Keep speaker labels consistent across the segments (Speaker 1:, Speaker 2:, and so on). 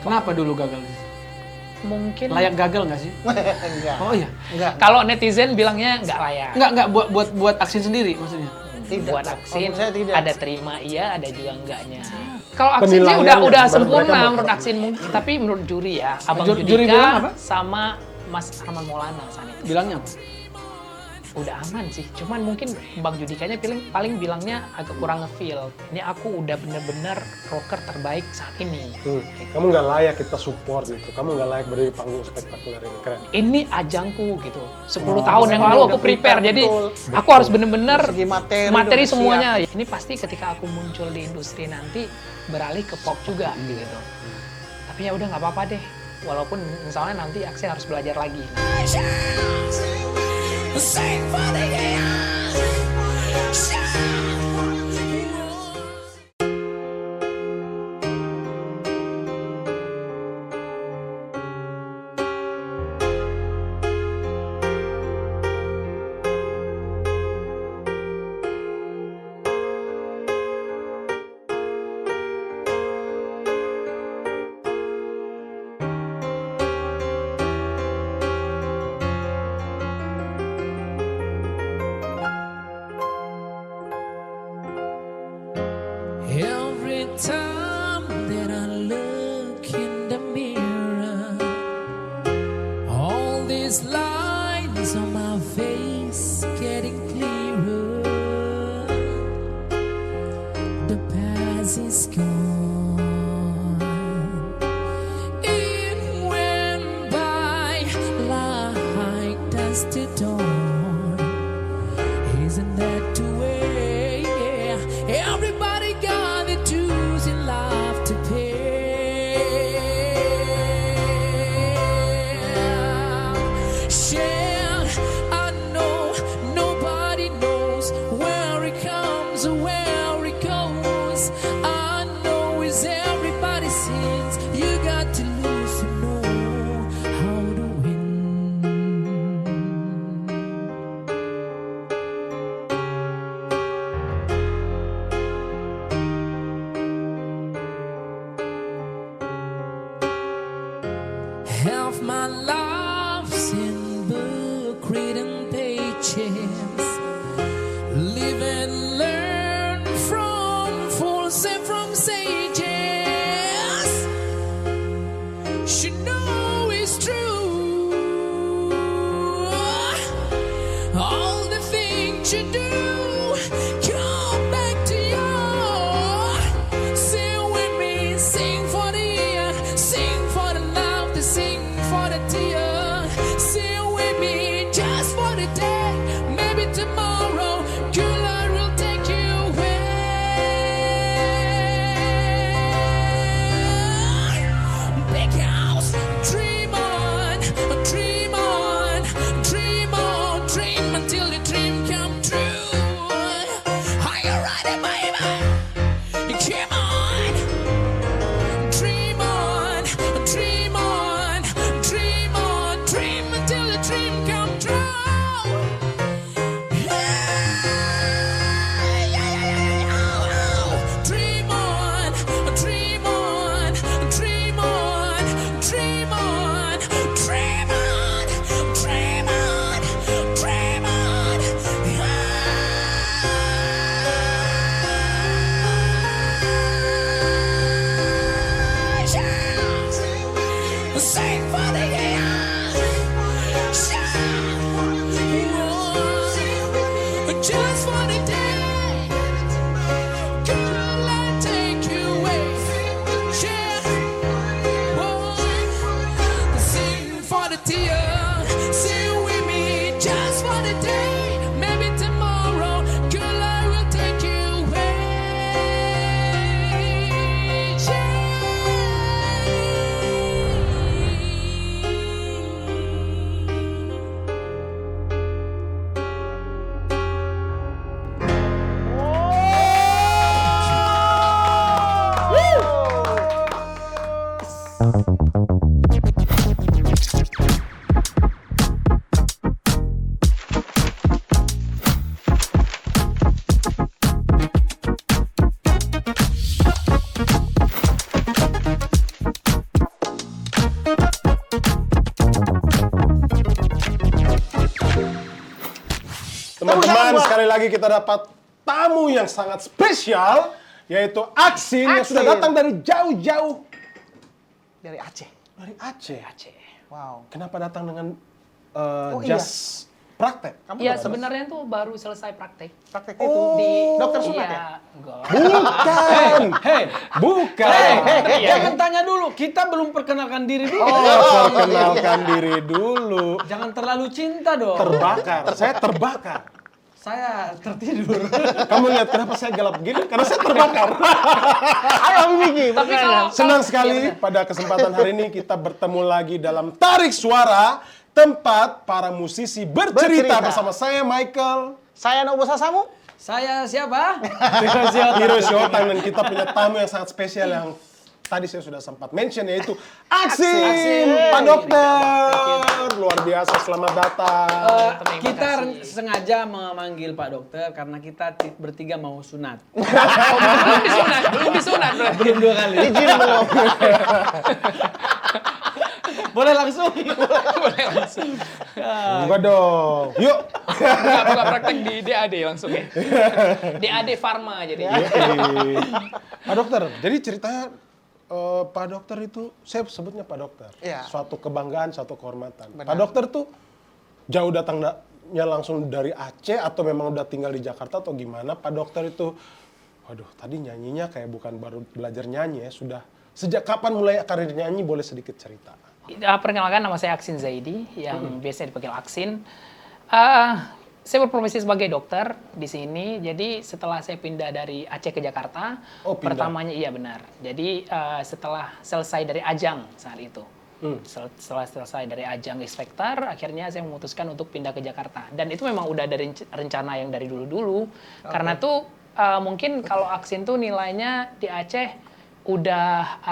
Speaker 1: Kenapa dulu gagal?
Speaker 2: Mungkin
Speaker 1: Layak gagal nggak sih?
Speaker 3: Enggak.
Speaker 1: Oh iya.
Speaker 3: Enggak.
Speaker 2: kalau netizen bilangnya nggak layak.
Speaker 1: Enggak buat Aksin sendiri maksudnya.
Speaker 3: Tidak.
Speaker 2: Buat Aksin
Speaker 3: Menurut saya tidak.
Speaker 2: ada terima iya, ada juga enggaknya. Kalau Aksin sih
Speaker 4: Penilaiannya,
Speaker 2: udah
Speaker 4: menurut
Speaker 2: sempurna
Speaker 4: mereka
Speaker 2: menurut Aksin mungkin, tapi menurut juri ya, Abang
Speaker 1: Juri bilang apa?
Speaker 2: Judika sama Mas Arman Maulana saat itu.
Speaker 1: Bilangnya apa?
Speaker 2: Udah aman sih, cuman mungkin Bang Judikanya paling bilangnya agak kurang ngefeel. Ini aku udah bener-bener rocker terbaik saat ini.
Speaker 4: Kamu nggak layak kita support gitu. Kamu nggak layak berdiri di panggung spektakuler ini. Keren.
Speaker 2: Ini ajangku gitu. 10 tahun yang lalu aku
Speaker 3: udah
Speaker 2: prepare,
Speaker 3: prepare,
Speaker 2: jadi
Speaker 3: betul.
Speaker 2: aku harus bener-bener
Speaker 3: Segi materi udah
Speaker 2: semuanya. Ini pasti ketika aku muncul di industri nanti beralih ke pop juga gitu. Tapi ya udah nggak apa-apa deh. Walaupun misalnya nanti Aksin harus belajar lagi.
Speaker 5: Sing for the year. Every time that I look in the mirror, all these lines on my face getting clearer. The past is gone. It went by like dusty dawn. Isn't that the way? Everybody got their dues in life to pay. Yeah, I know nobody knows where it comes or where it goes. I know it's everybody's sins. You got to lose to know how to win. Half my life's in book reading pages. Live and learn from fools and from sages. Should know it's true. All the things you do come back to you. Sing with me, sing for the year, sing for the love, to sing for the tear. Sing with me just for the day, maybe tomorrow, good Lord will take you away. Big house, dream on, dream on, dream on, dream until your dream come true. Are you ready, baby? Come on. Dream on, dream on, dream on, dream until the dream come true. Dream on, dream on, dream on, dream on, dream on, dream on, dream on. Sing for the year. Just for the day. Girl, I'll take you away. Yeah. Sing for the tear. Sing with me just for the day. Maybe tomorrow, girl, I will take you away.
Speaker 4: Dan sekali lagi kita dapat tamu yang sangat spesial, yaitu Aksin yang sudah datang dari jauh-jauh
Speaker 3: Dari Aceh.
Speaker 4: dari Aceh.
Speaker 3: Wow.
Speaker 4: Kenapa datang dengan
Speaker 3: iya.
Speaker 4: jas praktek? Kamu
Speaker 2: Iya,
Speaker 4: tahu,
Speaker 2: sebenarnya tuh baru selesai praktek.
Speaker 3: Praktek itu di dokter sunat ya?
Speaker 2: Enggak.
Speaker 4: Bukan. Bukan.
Speaker 1: Jangan tanya dulu, kita belum perkenalkan diri dulu.
Speaker 4: Perkenalkan diri dulu.
Speaker 1: Jangan terlalu cinta dong.
Speaker 4: Terbakar. Saya terbakar.
Speaker 1: Saya tertidur.
Speaker 4: Kamu lihat kenapa saya gelap gini? Karena saya terbakar.
Speaker 3: Ayo Miki.
Speaker 2: Tapi kalau
Speaker 4: Senang sekali pada kesempatan hari ini kita bertemu lagi dalam Tarik Suara, tempat para musisi bercerita
Speaker 3: Bercerita.
Speaker 4: bersama saya Michael,
Speaker 3: Saya Nobo Sasamu.
Speaker 1: Saya siapa?
Speaker 4: Hiro Shotan, dan kita punya tamu yang sangat spesial yang tadi saya sudah sempat mention, yaitu Aksin, Pak Dokter. Luar biasa, selamat datang.
Speaker 1: Kita sengaja memanggil Pak Dokter karena kita bertiga mau sunat.
Speaker 2: belum disunat berarti.
Speaker 1: Belum 2 kali.
Speaker 3: Izin belum.
Speaker 1: Boleh langsung.
Speaker 4: Enggak dong. Yuk.
Speaker 2: Buka praktek di DAD langsung ya. DAD Pharma jadi.
Speaker 4: Pak Dokter, jadi ceritanya Pak Dokter itu, saya sebutnya Pak Dokter.
Speaker 3: Iya.
Speaker 4: Suatu kebanggaan, suatu kehormatan.
Speaker 3: Benar.
Speaker 4: Pak Dokter tuh jauh datangnya langsung dari Aceh atau memang udah tinggal di Jakarta atau gimana? Pak Dokter itu, waduh, tadi nyanyinya kayak bukan baru belajar nyanyi ya, sudah. Sejak kapan mulai karir nyanyi, boleh sedikit cerita?
Speaker 2: Perkenalkan, nama saya Aksin Zaidi yang biasa dipanggil Aksin. Saya berprofesi sebagai dokter di sini. Jadi setelah saya pindah dari Aceh ke Jakarta,
Speaker 4: Oh, pindah.
Speaker 2: pertamanya iya benar. Jadi setelah selesai dari ajang saat itu, setelah selesai dari ajang X Factor, akhirnya saya memutuskan untuk pindah ke Jakarta. Dan itu memang udah dari rencana yang dari dulu-dulu. Karena tuh mungkin kalau Aksin tuh nilainya di Aceh udah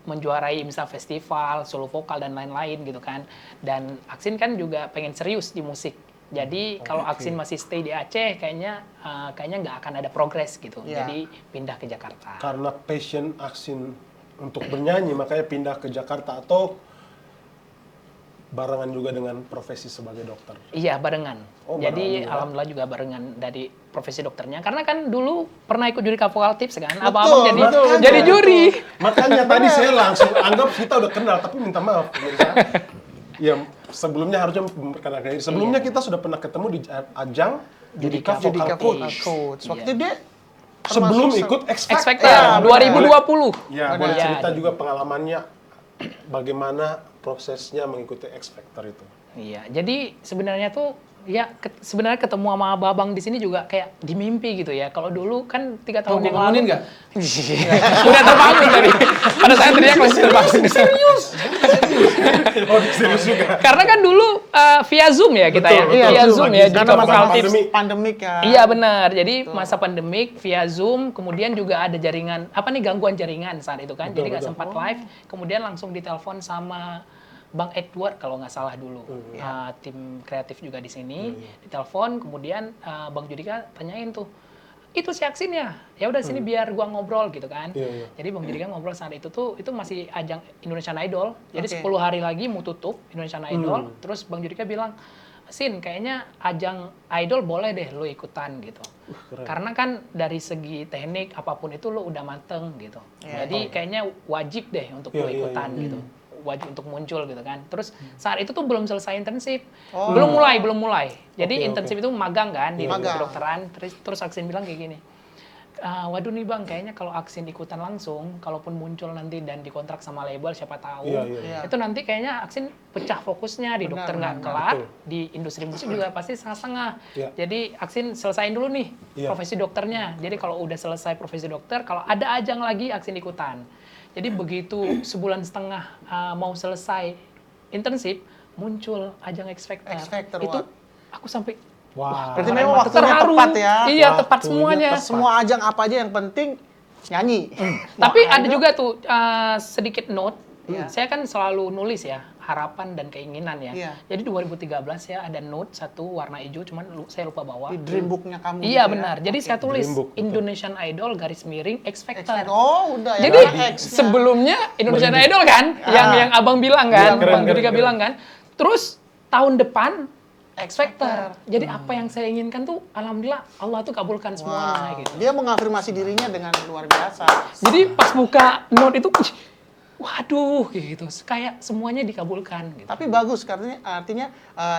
Speaker 2: menjuarai misal festival, solo vokal dan lain-lain gitu kan. Dan Aksin kan juga pengen serius di musik. Jadi kalau Aksin masih stay di Aceh, kayaknya nggak akan ada progres gitu.
Speaker 3: Iya.
Speaker 2: Jadi pindah ke Jakarta.
Speaker 4: Karena passion Aksin untuk bernyanyi, makanya pindah ke Jakarta, atau barengan juga dengan profesi sebagai dokter?
Speaker 2: Iya, barengan.
Speaker 4: Oh,
Speaker 2: Jadi
Speaker 4: barengan juga.
Speaker 2: alhamdulillah juga barengan dari profesi dokternya. Karena kan dulu pernah ikut juri vokal tips kan.
Speaker 3: Betul,
Speaker 2: Abang-abang jadi
Speaker 3: betul.
Speaker 2: jadi juri.
Speaker 4: Makanya tadi saya langsung anggap kita udah kenal, tapi minta maaf. pemirsa. Ya, sebelumnya harusnya memperkenalkan diri. Sebelumnya kita sudah pernah ketemu di ajang Judika Vocal Coach.
Speaker 3: Coach. Waktu itu dia
Speaker 4: Sebelum
Speaker 3: termasuk
Speaker 4: ikut X
Speaker 2: X
Speaker 4: Factor.
Speaker 2: Factor
Speaker 3: Ya,
Speaker 2: 2020.
Speaker 4: Ya, boleh
Speaker 2: Ya,
Speaker 4: cerita
Speaker 2: jadi-
Speaker 4: juga pengalamannya bagaimana prosesnya mengikuti X Factor itu.
Speaker 2: Iya, jadi sebenarnya tuh ya sebenarnya ketemu sama abang di sini juga kayak di mimpi gitu ya. Kalau dulu kan 3 tahun yang
Speaker 1: bangunin
Speaker 2: lalu
Speaker 1: nggak?
Speaker 2: udah terbangun tadi. Pada saat teriak masih terbangun. Serius.
Speaker 4: Oh, serius juga.
Speaker 2: Karena kan dulu via Zoom ya kita ya.
Speaker 4: Betul,
Speaker 2: Via
Speaker 4: betul.
Speaker 2: Zoom
Speaker 4: Lagi
Speaker 2: ya
Speaker 4: karena
Speaker 2: Judika
Speaker 4: masa
Speaker 2: Vocal Tips.
Speaker 3: pandemik ya.
Speaker 2: Iya benar. Jadi masa pandemik via Zoom, kemudian juga ada jaringan gangguan jaringan saat itu kan.
Speaker 4: Betul,
Speaker 2: Jadi nggak
Speaker 4: betul.
Speaker 2: sempat live. Kemudian langsung ditelepon sama Bang Edward kalau nggak salah dulu. Tim kreatif juga di sini ditelepon, kemudian Bang Judika tanyain tuh, itu si Aksin ya? Ya udah sini biar gua ngobrol gitu kan.
Speaker 4: Iya, iya.
Speaker 2: Jadi Bang Judika ngobrol saat itu tuh itu masih ajang Indonesian Idol. Jadi
Speaker 3: Oke.
Speaker 2: 10 hari lagi mau tutup Indonesian Idol. Terus Bang Judika bilang, Sin, kayaknya ajang idol boleh deh lo ikutan gitu. Karena kan dari segi teknik apapun itu lo udah mateng gitu. Jadi kayaknya wajib deh untuk lo
Speaker 4: Iya, iya,
Speaker 2: ikutan
Speaker 4: iya.
Speaker 2: gitu. Wajib untuk muncul gitu kan. Terus saat itu tuh belum selesai intensif. Belum mulai. Jadi
Speaker 4: Oke,
Speaker 2: intensif itu magang kan di
Speaker 3: Magang.
Speaker 2: kedokteran. Terus Aksin bilang kayak gini. Waduh nih Bang, kayaknya kalau Aksin ikutan langsung, kalaupun muncul nanti dan dikontrak sama label, siapa tahu.
Speaker 4: Iya, iya.
Speaker 2: Itu nanti kayaknya Aksin pecah fokusnya di dokter nggak kelar, di industri musik juga pasti setengah-setengah.
Speaker 4: Iya.
Speaker 2: Jadi Aksin selesain dulu nih
Speaker 4: Iya.
Speaker 2: profesi dokternya. Jadi kalau udah selesai profesi dokter, kalau ada ajang lagi Aksin ikutan. Jadi begitu sebulan setengah mau selesai intensif, muncul ajang X Factor.
Speaker 3: X Factor,
Speaker 2: Itu
Speaker 3: wah.
Speaker 2: aku sampai
Speaker 4: Wah.
Speaker 3: Berarti memang waktunya
Speaker 2: terharu.
Speaker 3: tepat ya.
Speaker 2: Iya, tepat
Speaker 4: Waktunya
Speaker 2: semuanya.
Speaker 4: tepat.
Speaker 3: Semua ajang apa aja yang penting nyanyi.
Speaker 2: Tapi ada juga tuh sedikit note. Saya kan selalu nulis ya harapan dan keinginan ya.
Speaker 3: Iya.
Speaker 2: Jadi 2013 ya ada note satu warna hijau, cuman saya lupa bawa.
Speaker 3: Di dream book-nya kamu.
Speaker 2: Iya
Speaker 3: gitu ya.
Speaker 2: benar. Jadi saya tulis
Speaker 4: Dream book, betul.
Speaker 2: Indonesian Idol garis miring X Factor.
Speaker 3: Oh, udah ya.
Speaker 2: Jadi
Speaker 3: X-nya.
Speaker 2: sebelumnya Indonesian Idol kan, yang abang bilang kan,
Speaker 4: Iya, keren,
Speaker 2: Bang
Speaker 4: keren,
Speaker 2: Judika
Speaker 4: keren.
Speaker 2: bilang kan. Terus tahun depan X Factor. Jadi apa yang saya inginkan tuh, alhamdulillah Allah tuh kabulkan semuanya gitu.
Speaker 3: Dia mengafirmasi dirinya dengan luar biasa.
Speaker 2: Jadi pas buka note itu, waduh gitu, kayak semuanya dikabulkan gitu.
Speaker 3: Tapi bagus karena artinya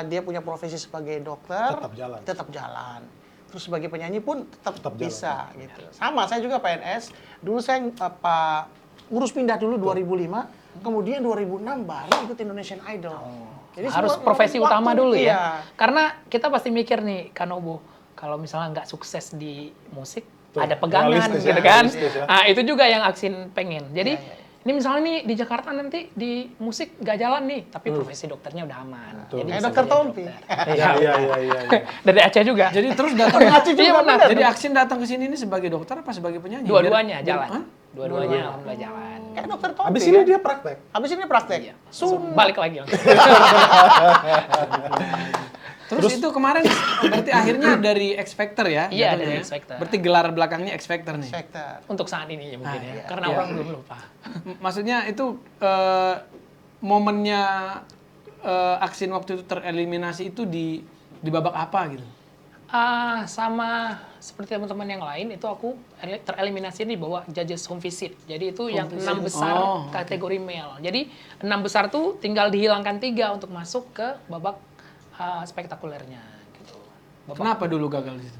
Speaker 3: dia punya profesi sebagai dokter
Speaker 4: Tetap jalan.
Speaker 3: Terus sebagai penyanyi pun tetap
Speaker 4: jalan.
Speaker 3: bisa gitu. Sama saya juga PNS. Dulu saya ngurus pindah dulu 2005, kemudian 2006 baru ikut Indonesian Idol. Jadi
Speaker 2: Harus
Speaker 3: semua
Speaker 2: profesi
Speaker 3: waktu,
Speaker 2: utama dulu
Speaker 3: iya.
Speaker 2: ya. Karena kita pasti mikir nih, Kanobo, kalau misalnya nggak sukses di musik,
Speaker 4: Tuh,
Speaker 2: ada pegangan
Speaker 4: realistis
Speaker 2: gitu
Speaker 4: ya,
Speaker 2: kan.
Speaker 4: realistis ya.
Speaker 2: Nah, itu juga yang Aksin pengen. Jadi,
Speaker 3: Iya, iya.
Speaker 2: ini misalnya nih di Jakarta nanti di musik nggak jalan nih, tapi profesi dokternya udah aman.
Speaker 4: Tuh.
Speaker 2: Jadi
Speaker 3: Kayak
Speaker 2: bisa
Speaker 3: dokter
Speaker 2: jadi
Speaker 3: Tompi.
Speaker 2: dokter.
Speaker 4: Iya.
Speaker 2: Dari Aceh juga.
Speaker 1: Jadi terus datang
Speaker 3: Ngaci juga
Speaker 2: Iya, benar.
Speaker 3: benar.
Speaker 1: Jadi Aksin datang ke sini ini sebagai dokter apa sebagai penyanyi?
Speaker 2: Dua-duanya
Speaker 1: Biar-
Speaker 2: jalan.
Speaker 1: Hah?
Speaker 2: Dua-duanya alhamdulillah jalan.
Speaker 3: Kayak dokter Tompi.
Speaker 4: Habis ini
Speaker 3: ya?
Speaker 4: dia praktek.
Speaker 3: Habis ini praktek.
Speaker 2: Iya. Balik lagi.
Speaker 1: Terus itu kemarin berarti akhirnya dari X Factor ya?
Speaker 2: Iya,
Speaker 1: jatuhnya
Speaker 2: dari
Speaker 1: ya?
Speaker 2: X Factor.
Speaker 1: Berarti gelar belakangnya X Factor nih.
Speaker 3: Sektor.
Speaker 2: Untuk saat ini ya mungkin ya.
Speaker 3: iya.
Speaker 2: Karena
Speaker 1: Iya.
Speaker 2: orang belum lupa.
Speaker 1: Maksudnya itu momennya Aksin waktu itu tereliminasi itu di babak apa gitu?
Speaker 2: Sama seperti teman-teman yang lain, itu aku tereliminasi di bawah judges home visit. Jadi itu yang 6 besar
Speaker 1: Oh,
Speaker 2: kategori male. Jadi 6 besar tuh tinggal dihilangkan 3 untuk masuk ke babak spektakulernya. Gitu.
Speaker 1: Kenapa dulu gagal di situ?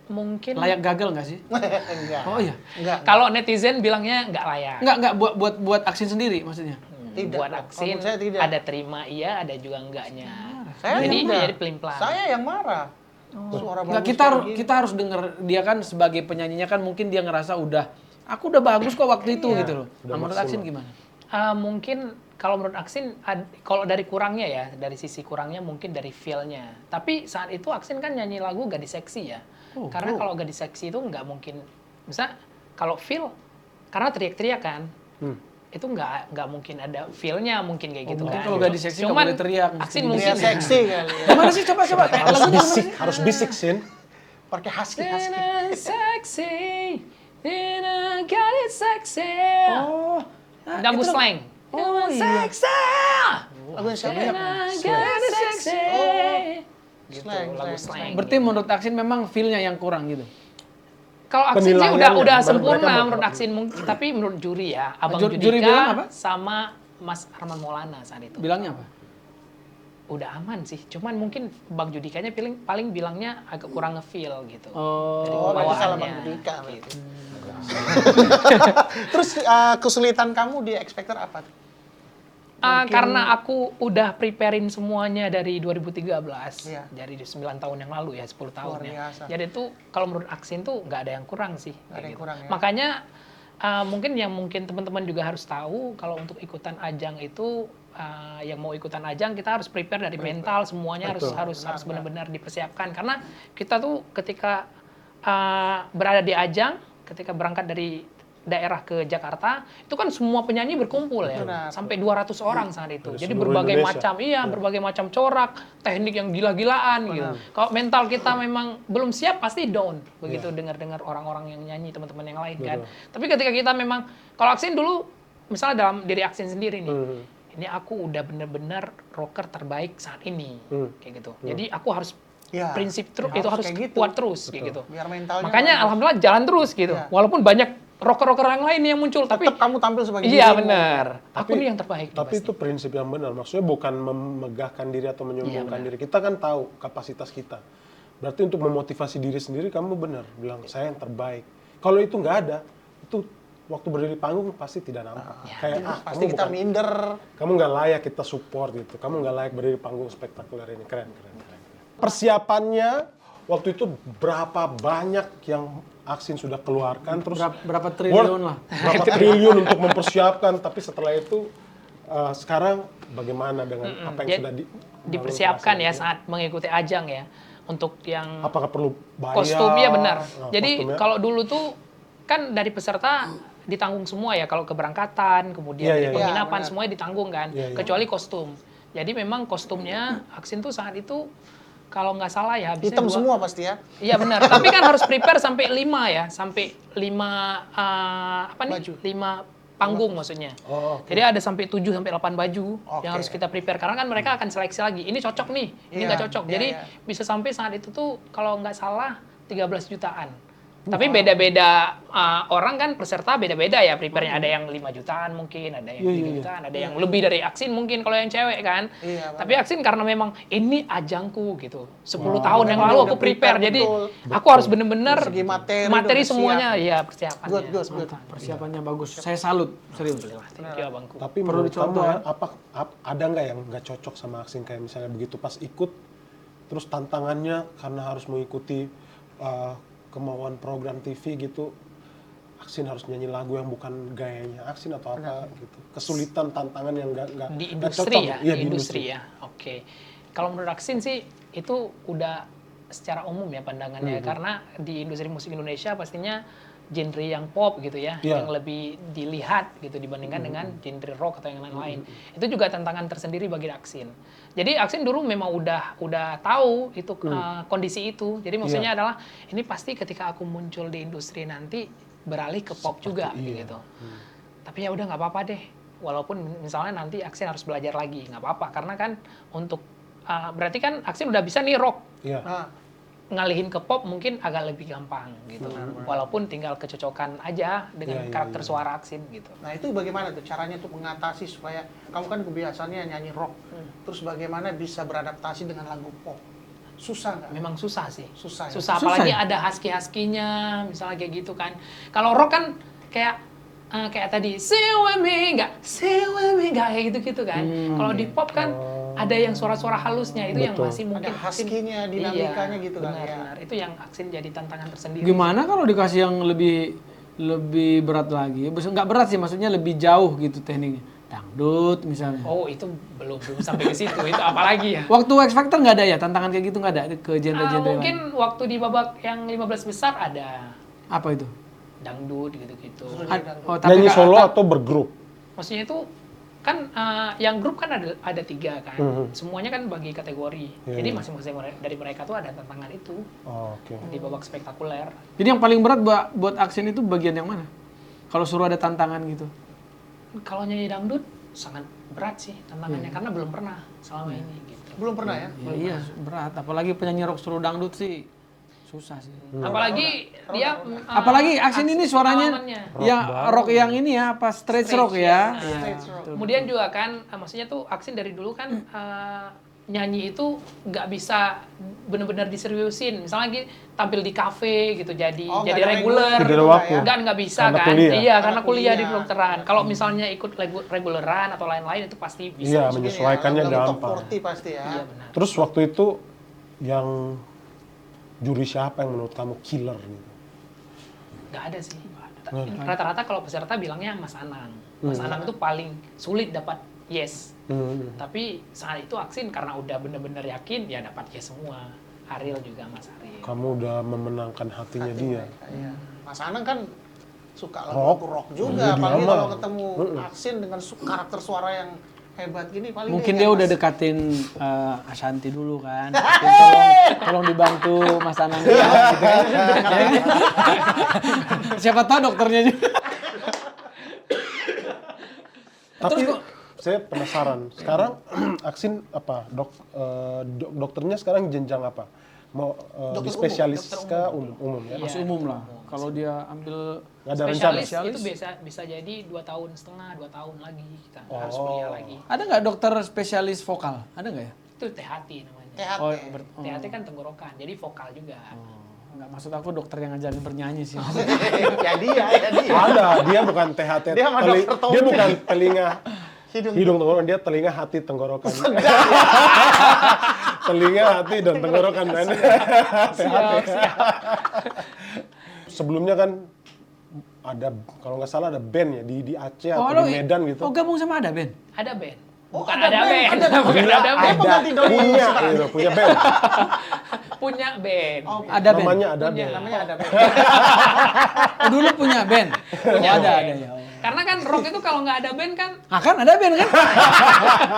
Speaker 2: Mungkin
Speaker 1: Layak gagal nggak sih?
Speaker 3: Enggak.
Speaker 1: Oh iya.
Speaker 3: Enggak.
Speaker 2: kalau netizen bilangnya nggak layak.
Speaker 1: Enggak buat Aksin sendiri maksudnya.
Speaker 3: Tidak.
Speaker 2: Buat
Speaker 3: Kalau
Speaker 2: Aksin
Speaker 3: menurut saya tidak.
Speaker 2: ada terima iya, ada juga enggaknya.
Speaker 3: Saya
Speaker 2: jadi
Speaker 3: yang marah.
Speaker 2: jadi pelin-pelan.
Speaker 3: Saya yang marah. Suara
Speaker 1: Enggak,
Speaker 3: bagus
Speaker 1: kita
Speaker 3: kayak gini.
Speaker 1: kita harus denger dia kan sebagai penyanyinya kan mungkin dia ngerasa aku udah bagus kok waktu itu gitu loh. Nah, menurut Aksin gimana?
Speaker 2: Mungkin kalau menurut Aksin, kalau dari kurangnya ya, dari sisi kurangnya mungkin dari feel-nya. Tapi saat itu Aksin kan nyanyi lagu Gadis Seksi ya. Karena kalau Gadis Seksi itu nggak mungkin, misal kalau feel, karena teriak-teriak kan, itu nggak mungkin ada feel-nya mungkin kayak gitu
Speaker 1: mungkin
Speaker 2: kan.
Speaker 1: kalau Gadis Seksi nggak
Speaker 2: Cuman
Speaker 1: boleh teriak, mesti
Speaker 2: Aksin
Speaker 3: Dia
Speaker 2: mungkin
Speaker 3: seksi kali ya.
Speaker 1: Gimana sih coba
Speaker 4: Harus bisik, Sin.
Speaker 3: Pakai husky.
Speaker 2: Seksi, Gadis Seksi.
Speaker 1: Oh.
Speaker 2: Lagu slang.
Speaker 1: Oh iya.
Speaker 2: Seksi.
Speaker 3: Lagu yang siapa ya?
Speaker 2: Gadis seksi. Gitu,
Speaker 3: Slang,
Speaker 2: lagu
Speaker 3: slang.
Speaker 2: slang.
Speaker 1: Berarti menurut Aksin memang feel-nya yang kurang gitu.
Speaker 2: Kalau Aksin sih
Speaker 4: Penilaiannya,
Speaker 2: udah
Speaker 4: mereka
Speaker 2: sempurna
Speaker 4: mau-
Speaker 2: menurut Aksin, tapi menurut juri ya, Abang
Speaker 1: Juri bilang apa?
Speaker 2: Judika sama Mas Arman Maulana saat itu.
Speaker 1: Bilangnya apa?
Speaker 2: Udah aman sih, cuman mungkin Bang Judikanya paling bilangnya agak kurang ngefeel gitu.
Speaker 1: Oh,
Speaker 2: Dari
Speaker 3: Oh, berarti salah
Speaker 2: bawaannya,
Speaker 3: Bang Judika.
Speaker 2: gitu.
Speaker 3: Terus kesulitan kamu di X Factor apa?
Speaker 2: Karena aku udah preparein semuanya dari 2013,
Speaker 3: Iya.
Speaker 2: dari 9 tahun yang lalu ya, 10 tahun
Speaker 3: Luar
Speaker 2: ya.
Speaker 3: biasa.
Speaker 2: Jadi itu kalau menurut Aksin tuh nggak ada yang kurang sih.
Speaker 3: Nggak ada
Speaker 2: kayak
Speaker 3: yang kurang ya.
Speaker 2: Makanya mungkin teman-teman juga harus tahu kalau untuk ikutan ajang itu yang mau ikutan ajang kita harus prepare dari mental semuanya harus benar-benar dipersiapkan karena kita tuh ketika berada di ajang, ketika berangkat dari daerah ke Jakarta, itu kan semua penyanyi berkumpul ya.
Speaker 3: Benar.
Speaker 2: Sampai 200 orang saat itu.
Speaker 4: Dari
Speaker 2: Jadi
Speaker 4: seluruh
Speaker 2: berbagai
Speaker 4: Indonesia.
Speaker 2: macam, berbagai macam corak, teknik yang gila-gilaan gitu. Kalau mental kita memang belum siap, pasti down. Begitu dengar-dengar orang-orang yang nyanyi, teman-teman yang lain kan. Tapi ketika kita memang, kalau Aksin dulu, misalnya dalam diri Aksin sendiri nih, ini aku udah bener-bener rocker terbaik saat ini. Kayak gitu. Jadi aku harus
Speaker 3: Ya,
Speaker 2: prinsip
Speaker 3: ya
Speaker 2: itu
Speaker 3: harus
Speaker 2: harus
Speaker 3: kayak gitu.
Speaker 2: kuat terus kayak gitu.
Speaker 3: Biar mentalnya
Speaker 2: Makanya
Speaker 3: bagus.
Speaker 2: alhamdulillah jalan terus gitu.
Speaker 3: Iya.
Speaker 2: Walaupun banyak rocker-rocker yang lain yang muncul, tapi
Speaker 3: tetap kamu tampil sebagai
Speaker 2: iya
Speaker 3: dirimu.
Speaker 2: benar. Aku
Speaker 4: Tapi-
Speaker 2: nih yang terbaik.
Speaker 4: Tapi
Speaker 2: pasti.
Speaker 4: itu prinsip yang benar. Maksudnya bukan memegahkan diri atau menyombongkan diri. Kita kan tahu kapasitas kita. Berarti untuk memotivasi diri sendiri kamu benar bilang saya yang terbaik. Kalau itu nggak ada, itu waktu berdiri panggung pasti tidak nampak. Kayak
Speaker 3: Pasti kita minder.
Speaker 4: kamu nggak layak kita support gitu. Kamu nggak layak berdiri panggung spektakuler ini. Keren. Persiapannya waktu itu berapa banyak yang Aksin sudah keluarkan terus
Speaker 1: berapa triliun lah.
Speaker 4: berapa triliun untuk mempersiapkan, tapi setelah itu sekarang bagaimana dengan apa yang
Speaker 2: Jadi,
Speaker 4: sudah
Speaker 2: dipersiapkan ya
Speaker 4: proses itu?
Speaker 2: saat mengikuti ajang ya. Untuk yang
Speaker 4: Apakah perlu bayar?
Speaker 2: kostumnya benar.
Speaker 4: Nah,
Speaker 2: Jadi
Speaker 4: kostumnya.
Speaker 2: kalau dulu tuh kan dari peserta ditanggung semua ya, kalau keberangkatan, kemudian
Speaker 4: Iya,
Speaker 2: dari
Speaker 4: iya, iya.
Speaker 2: penginapan
Speaker 3: Iya,
Speaker 2: semuanya ditanggung kan,
Speaker 4: Iya, iya.
Speaker 2: kecuali kostum. Jadi memang kostumnya Aksin tuh saat itu kalau nggak salah ya habisnya
Speaker 3: Hitam semua pasti ya.
Speaker 2: Iya benar, tapi kan harus prepare sampai 5 ya, sampai 5 apa nih?
Speaker 3: Baju.
Speaker 2: 5 panggung maksudnya.
Speaker 4: Oh, oke.
Speaker 2: Jadi ada sampai 7 sampai 8 baju
Speaker 3: Oke.
Speaker 2: yang harus kita prepare karena kan mereka akan seleksi lagi. Ini cocok nih, ini
Speaker 3: Iya,
Speaker 2: nggak cocok.
Speaker 3: iya,
Speaker 2: Jadi
Speaker 3: iya.
Speaker 2: bisa sampai saat itu tuh kalau nggak salah 13 jutaan. Tapi beda-beda orang kan peserta beda-beda ya prepare-nya. Ada yang 5 jutaan mungkin, ada yang 3 jutaan, ada yang lebih dari Aksin mungkin kalau yang cewek kan.
Speaker 3: Iya, benar.
Speaker 2: Tapi Aksin karena memang ini ajangku gitu. 10
Speaker 3: Memang
Speaker 2: tahun yang lalu aku
Speaker 3: udah prepare,
Speaker 2: prepare. Jadi
Speaker 3: betul.
Speaker 2: aku harus bener-bener
Speaker 3: Dari segi materi udah bersiap.
Speaker 2: semuanya ya persiapannya.
Speaker 3: Good.
Speaker 1: Persiapannya bagus. Saya salut, serius.
Speaker 2: Thank you abangku.
Speaker 4: Tapi
Speaker 1: Perlu
Speaker 4: menurut kamu
Speaker 1: dicontoh,
Speaker 4: ya, ada nggak yang nggak cocok sama Aksin kayak misalnya begitu pas ikut, terus tantangannya karena harus mengikuti kemauan program TV gitu, Aksin harus nyanyi lagu yang bukan gayanya Aksin atau apa gitu, kesulitan tantangan yang nggak
Speaker 2: Di
Speaker 4: nggak
Speaker 2: industri
Speaker 4: cocok.
Speaker 2: ya,
Speaker 4: Iya,
Speaker 2: di industri ya. Oke. Kalau menurut Aksin sih itu udah secara umum ya pandangannya karena di industri musik Indonesia pastinya genre yang pop gitu ya,
Speaker 4: Iya.
Speaker 2: yang lebih dilihat gitu dibandingkan dengan genre rock atau yang lain-lain. Itu juga tantangan tersendiri bagi Aksin. Jadi Aksin dulu memang udah tahu itu kondisi itu. Jadi maksudnya adalah ini pasti ketika aku muncul di industri nanti beralih ke pop juga gitu. Tapi ya udah nggak apa-apa deh. Walaupun misalnya nanti Aksin harus belajar lagi, nggak apa-apa karena kan untuk berarti kan Aksin udah bisa nih rock.
Speaker 4: Iya.
Speaker 3: Nah,
Speaker 2: Ngalihin ke pop mungkin agak lebih gampang gitu. Walaupun tinggal kecocokan aja dengan karakter suara Aksin gitu.
Speaker 3: nah itu bagaimana tuh caranya untuk mengatasi supaya kamu kan kebiasaannya nyanyi rock, terus bagaimana bisa beradaptasi dengan lagu pop? Susah nggak?
Speaker 2: Memang susah sih.
Speaker 3: Susah ya?
Speaker 2: Susah,
Speaker 1: Susah
Speaker 2: apalagi
Speaker 1: ya?
Speaker 2: ada husky-husky-nya, misalnya kayak gitu kan. Kalau rock kan kayak tadi, say with me, nggak kayak gitu-gitu kan. Kalau di pop kan ada yang suara-suara halusnya, itu yang
Speaker 4: Betul.
Speaker 2: masih mungkin
Speaker 3: Ada husky-nya, dinamikanya gitu kan, ya.
Speaker 2: benar. Itu yang Aksin jadi tantangan tersendiri.
Speaker 1: Gimana kalau dikasih yang lebih berat lagi? Nggak berat sih, maksudnya lebih jauh gitu tekniknya. Dangdut misalnya.
Speaker 2: Oh, itu belum sampai ke situ. Itu apalagi ya?
Speaker 1: Waktu X Factor nggak ada ya? Tantangan kayak gitu nggak ada ke genre-genre
Speaker 2: Mungkin
Speaker 1: lain?
Speaker 2: waktu di babak yang 15 besar ada
Speaker 1: Apa itu?
Speaker 2: dangdut gitu-gitu.
Speaker 1: Oh, tapi
Speaker 4: Nyanyi
Speaker 1: Kak,
Speaker 4: solo atau bergrup?
Speaker 2: Maksudnya itu kan yang grup kan ada 3 kan. Semuanya kan bagi kategori. Jadi masing-masing dari mereka tuh ada tantangan itu
Speaker 4: Oh, oke.
Speaker 2: di babak spektakuler.
Speaker 1: Jadi yang paling berat buat Aksin itu bagian yang mana? Kalau suruh ada tantangan gitu.
Speaker 2: Kalau nyanyi dangdut sangat berat sih tantangannya karena belum pernah selama ini gitu.
Speaker 3: Belum pernah ya?
Speaker 1: Ya, iya, berat. Apalagi penyanyi rock suruh dangdut sih susah sih.
Speaker 2: Apalagi dia
Speaker 1: Apalagi Aksin ini suaranya
Speaker 2: pengalamannya.
Speaker 1: yang rock yang ini ya, apa stretch rock ya.
Speaker 2: Nah,
Speaker 1: Iya.
Speaker 2: kemudian juga kan maksudnya tuh Aksin dari dulu kan nyanyi itu nggak bisa benar-benar diseriusin. Misalnya lagi tampil di kafe gitu jadi
Speaker 3: Oh, nggak
Speaker 2: jadi
Speaker 3: ada
Speaker 2: reguler.
Speaker 4: Tidak ada waktu.
Speaker 2: Nggak bisa
Speaker 4: Karena
Speaker 2: kan.
Speaker 4: kuliah.
Speaker 2: Iya, karena
Speaker 3: Karena
Speaker 2: kuliah di
Speaker 3: kuliah.
Speaker 2: kedokteran. Kalau misalnya ikut reguleran atau lain-lain itu pasti bisa.
Speaker 4: Iya, menyesuaikannya
Speaker 3: Lagu top
Speaker 4: gampang.
Speaker 3: 40 pasti ya.
Speaker 2: Iya, benar.
Speaker 4: Terus waktu itu yang juri siapa yang menurut kamu killer gitu?
Speaker 2: Nggak ada sih. Rata-rata kalau peserta bilangnya Mas Anang. Mas Anang itu paling sulit dapat yes. Tapi saat itu Aksin karena udah bener-bener yakin ya dapat yes semua. Ariel juga Mas Ariel.
Speaker 4: Kamu udah memenangkan hatinya dia.
Speaker 3: Iya. Mas Anang kan suka
Speaker 4: Rock.
Speaker 3: lagu rock juga,
Speaker 4: Iya,
Speaker 3: apalagi
Speaker 4: dia
Speaker 3: kalau
Speaker 4: mah.
Speaker 3: ketemu Aksin dengan karakter suara yang hebat gini paling
Speaker 1: Mungkin
Speaker 3: dia
Speaker 1: dia
Speaker 3: ingat,
Speaker 1: udah
Speaker 3: Mas.
Speaker 1: dekatin Ashanti dulu kan. Tolong dibantu Mas Anang gitu kan. Siapa tahu dokternya juga.
Speaker 4: Tapi saya penasaran. Sekarang Aksin apa? Dokternya sekarang jenjang apa? Mau di
Speaker 3: Dokter
Speaker 4: spesialis
Speaker 3: umum,
Speaker 4: kah umum ya?
Speaker 1: Masih umum lah. Kalau dia ambil
Speaker 4: Nggak ada rencana.
Speaker 2: Spesialis itu bisa jadi 2 tahun setengah, 2 tahun lagi kita harus kuliah lagi.
Speaker 1: ada nggak dokter spesialis vokal? Ada nggak ya?
Speaker 2: Itu THT namanya.
Speaker 3: THT.
Speaker 1: Oh,
Speaker 2: THT kan tenggorokan, jadi vokal juga.
Speaker 1: Nggak, maksud aku dokter yang ngajarin bernyanyi sih.
Speaker 3: ya dia.
Speaker 4: Ada, dia bukan THT.
Speaker 3: Dia sama dokter Tommy.
Speaker 4: Dia bukan telinga
Speaker 3: Hidung.
Speaker 4: tenggorokan, dia telinga, hati, tenggorokan. Telinga, hati, dan tenggorokan. Men. THT. Sebelumnya kan ada, kalau nggak salah ada band ya di Aceh atau di Medan gitu.
Speaker 1: Oh, gabung sama ada Ben?
Speaker 2: Ada band.
Speaker 3: Oh,
Speaker 2: Bukan
Speaker 3: ada
Speaker 2: ada
Speaker 3: band,
Speaker 2: band.
Speaker 3: ada
Speaker 2: Bukan ada band.
Speaker 3: Dia pengganti Doni
Speaker 4: punya,
Speaker 3: sekarang.
Speaker 4: gitu, punya band.
Speaker 2: punya band.
Speaker 3: Oh,
Speaker 1: Ada band.
Speaker 4: Namanya ada
Speaker 2: Punya.
Speaker 4: band.
Speaker 3: namanya ada band.
Speaker 1: Oh, dulu punya band.
Speaker 2: Punya
Speaker 1: Oh, ada
Speaker 2: band.
Speaker 1: ya. Oh.
Speaker 2: Karena kan rock itu kalau nggak ada band kan
Speaker 1: Ah, kan ada band kan?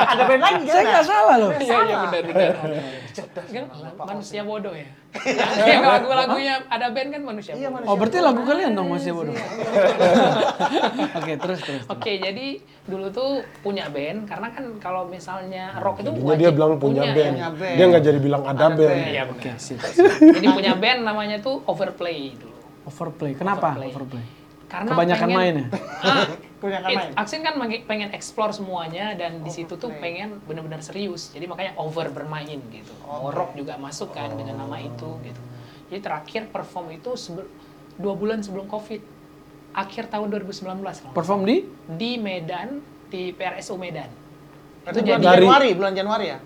Speaker 3: Ada band lagi kan?
Speaker 1: Saya nggak salah loh.
Speaker 2: iya benar. Kan manusia bodoh ya. Yang lagu-lagunya ada band kan manusia
Speaker 3: Iya,
Speaker 2: bodoh.
Speaker 3: manusia.
Speaker 1: Oh, berarti lagu kalian dong masih bodoh. Oke, terus.
Speaker 2: Oke, jadi dulu tuh punya band karena kan kalau misalnya rock itu
Speaker 4: Jadinya dia bilang punya band.
Speaker 3: Punya band.
Speaker 4: Dia nggak jadi bilang ada band.
Speaker 2: Iya,
Speaker 1: Oke, sip.
Speaker 2: jadi punya band namanya tuh Overplay dulu.
Speaker 1: Overplay. Kenapa
Speaker 2: Overplay.
Speaker 1: overplay?
Speaker 2: Karena
Speaker 1: Kebanyakan main ya?
Speaker 3: Kebanyakan main.
Speaker 2: Aksin kan pengen explore semuanya dan di situ tuh pengen benar-benar serius. Jadi makanya over bermain gitu. Mau rock juga masuk kan dengan nama itu gitu. Jadi terakhir perform itu 2 bulan sebelum Covid. Akhir tahun 2019 kalau nggak
Speaker 1: Perform
Speaker 2: salah.
Speaker 1: di?
Speaker 2: Di Medan, di PRSU Medan.
Speaker 3: Berarti
Speaker 2: Itu
Speaker 3: bulan
Speaker 2: jadi
Speaker 3: bulan Januari ya?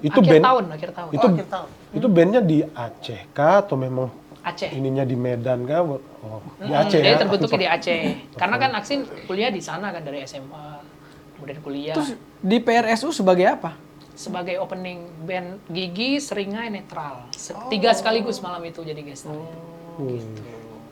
Speaker 4: Itu
Speaker 2: akhir
Speaker 4: band-
Speaker 2: tahun, akhir tahun.
Speaker 4: Itu
Speaker 3: Akhir tahun.
Speaker 4: itu bandnya di Aceh kah atau memang
Speaker 2: Aceh.
Speaker 4: ininya di Medan kah? Oh, di Aceh
Speaker 2: Jadi
Speaker 4: ya.
Speaker 2: terbentuknya di Aceh. Karena kan Aksin kuliah di sana kan dari SMA. Kemudian kuliah
Speaker 1: Terus di PRSU sebagai apa?
Speaker 2: sebagai opening band Gigi, Seringai, Netral. 3 sekaligus malam itu jadi guest star.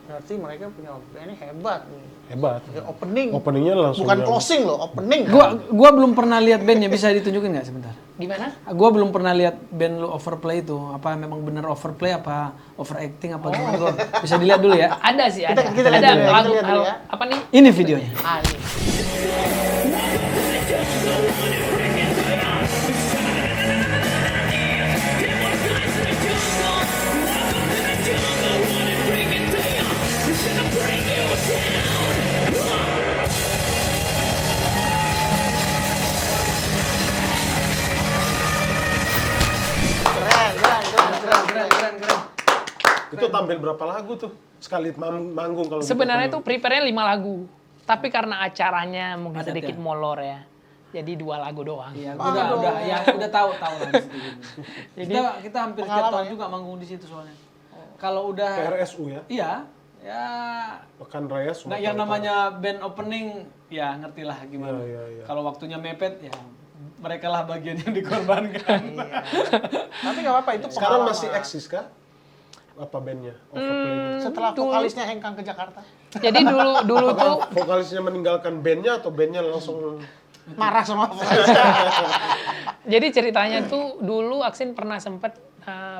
Speaker 3: Berarti mereka punya band hebat nih.
Speaker 4: Hebat.
Speaker 3: Ya, opening.
Speaker 4: Openingnya langsung
Speaker 3: Bukan
Speaker 4: yang-
Speaker 3: closing loh, opening.
Speaker 1: Gua belum pernah lihat bandnya, bisa ditunjukin nggak sebentar?
Speaker 2: Gimana?
Speaker 1: Gua belum pernah lihat band lu Overplay itu. Apa memang bener overplay apa overacting apa gimana? Gua bisa dilihat dulu ya.
Speaker 2: Ada sih, ada.
Speaker 3: kita lihat
Speaker 2: Ada
Speaker 3: dulu ya, kita
Speaker 2: lagu
Speaker 3: lihat dulu ya.
Speaker 2: apa nih?
Speaker 1: Ini videonya.
Speaker 2: Ah, ini.
Speaker 3: Keren.
Speaker 4: Itu tampil berapa lagu tuh? Sekali manggung kalau gitu.
Speaker 2: Sebenarnya tuh prepare-nya 5 lagu. Tapi karena acaranya mungkin
Speaker 1: Padat
Speaker 2: sedikit
Speaker 1: ya?
Speaker 2: molor ya. Jadi 2 lagu doang.
Speaker 1: Iya, gua udah tahu lah di situ. Kita hampir setiap tahun juga manggung di situ soalnya. Kalau udah
Speaker 4: PRSU ya.
Speaker 1: iya, ya
Speaker 4: Pekan Raya
Speaker 1: nah,
Speaker 4: Sumatera
Speaker 1: yang
Speaker 4: Utara.
Speaker 1: namanya band opening ya ngerti lah gimana.
Speaker 4: Iya.
Speaker 1: Kalau waktunya mepet ya mereka lah bagian yang dikorbankan.
Speaker 3: Tapi nggak apa-apa, itu
Speaker 4: Sekarang
Speaker 3: pengalaman.
Speaker 4: masih eksis kah? Apa bandnya? Overplay-nya?
Speaker 3: Setelah vokalisnya hengkang ke Jakarta.
Speaker 2: Jadi dulu tuh
Speaker 4: Vokalisnya meninggalkan bandnya atau bandnya langsung
Speaker 3: Marah sama vokalisnya.
Speaker 2: jadi ceritanya tuh dulu Aksin pernah sempet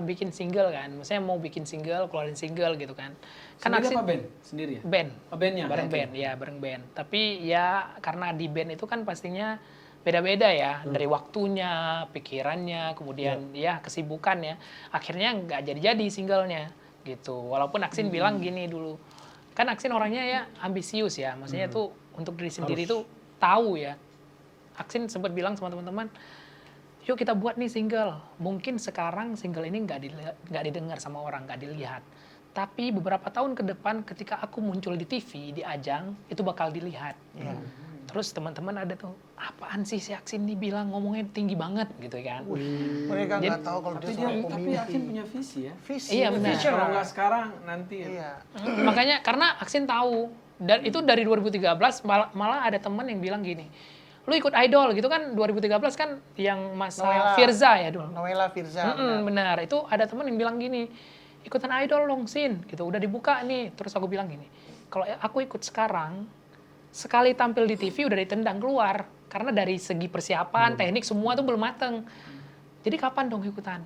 Speaker 2: bikin single kan. Maksudnya mau bikin single, keluarin single gitu kan. Kan
Speaker 1: Sendiri
Speaker 2: Aksin
Speaker 1: apa band? Sendiri ya?
Speaker 2: band.
Speaker 1: Oh, bandnya?
Speaker 2: Bareng
Speaker 1: Oke.
Speaker 2: band, ya bareng band. Tapi ya karena di band itu kan pastinya beda-beda ya. Dari waktunya, pikirannya, kemudian ya kesibukannya. Akhirnya nggak jadi-jadi singlenya gitu. Walaupun Aksin bilang gini dulu. Kan Aksin orangnya ya ambisius ya. Maksudnya tuh untuk diri sendiri tuh tahu ya. Aksin sempat bilang sama teman-teman, yuk kita buat nih single. Mungkin sekarang single ini nggak didengar sama orang, nggak dilihat. Tapi beberapa tahun ke depan ketika aku muncul di TV, di ajang, itu bakal dilihat. Terus teman-teman ada tuh, apaan sih si Aksin nih bilang ngomongnya tinggi banget gitu kan.
Speaker 3: Mereka nggak tahu kalau dia seorang
Speaker 1: Tapi
Speaker 3: community.
Speaker 1: Akin punya visi ya.
Speaker 3: Visi,
Speaker 2: Iya, benar.
Speaker 3: vision.
Speaker 1: Kalau nggak sekarang nanti ya.
Speaker 3: Iya.
Speaker 2: Makanya karena Aksin tahu, dan itu dari 2013 malah ada teman yang bilang gini, lu ikut idol gitu kan 2013 kan yang
Speaker 3: Noella.
Speaker 2: masa Firza ya dulu.
Speaker 3: Noella Firza.
Speaker 2: Benar, itu ada teman yang bilang gini, ikutan idol dong Sin, gitu udah dibuka nih. Terus aku bilang gini, kalau aku ikut sekarang, sekali tampil di TV udah ditendang keluar. Karena dari segi persiapan, teknik semua tuh belum mateng. Jadi kapan dong ikutan?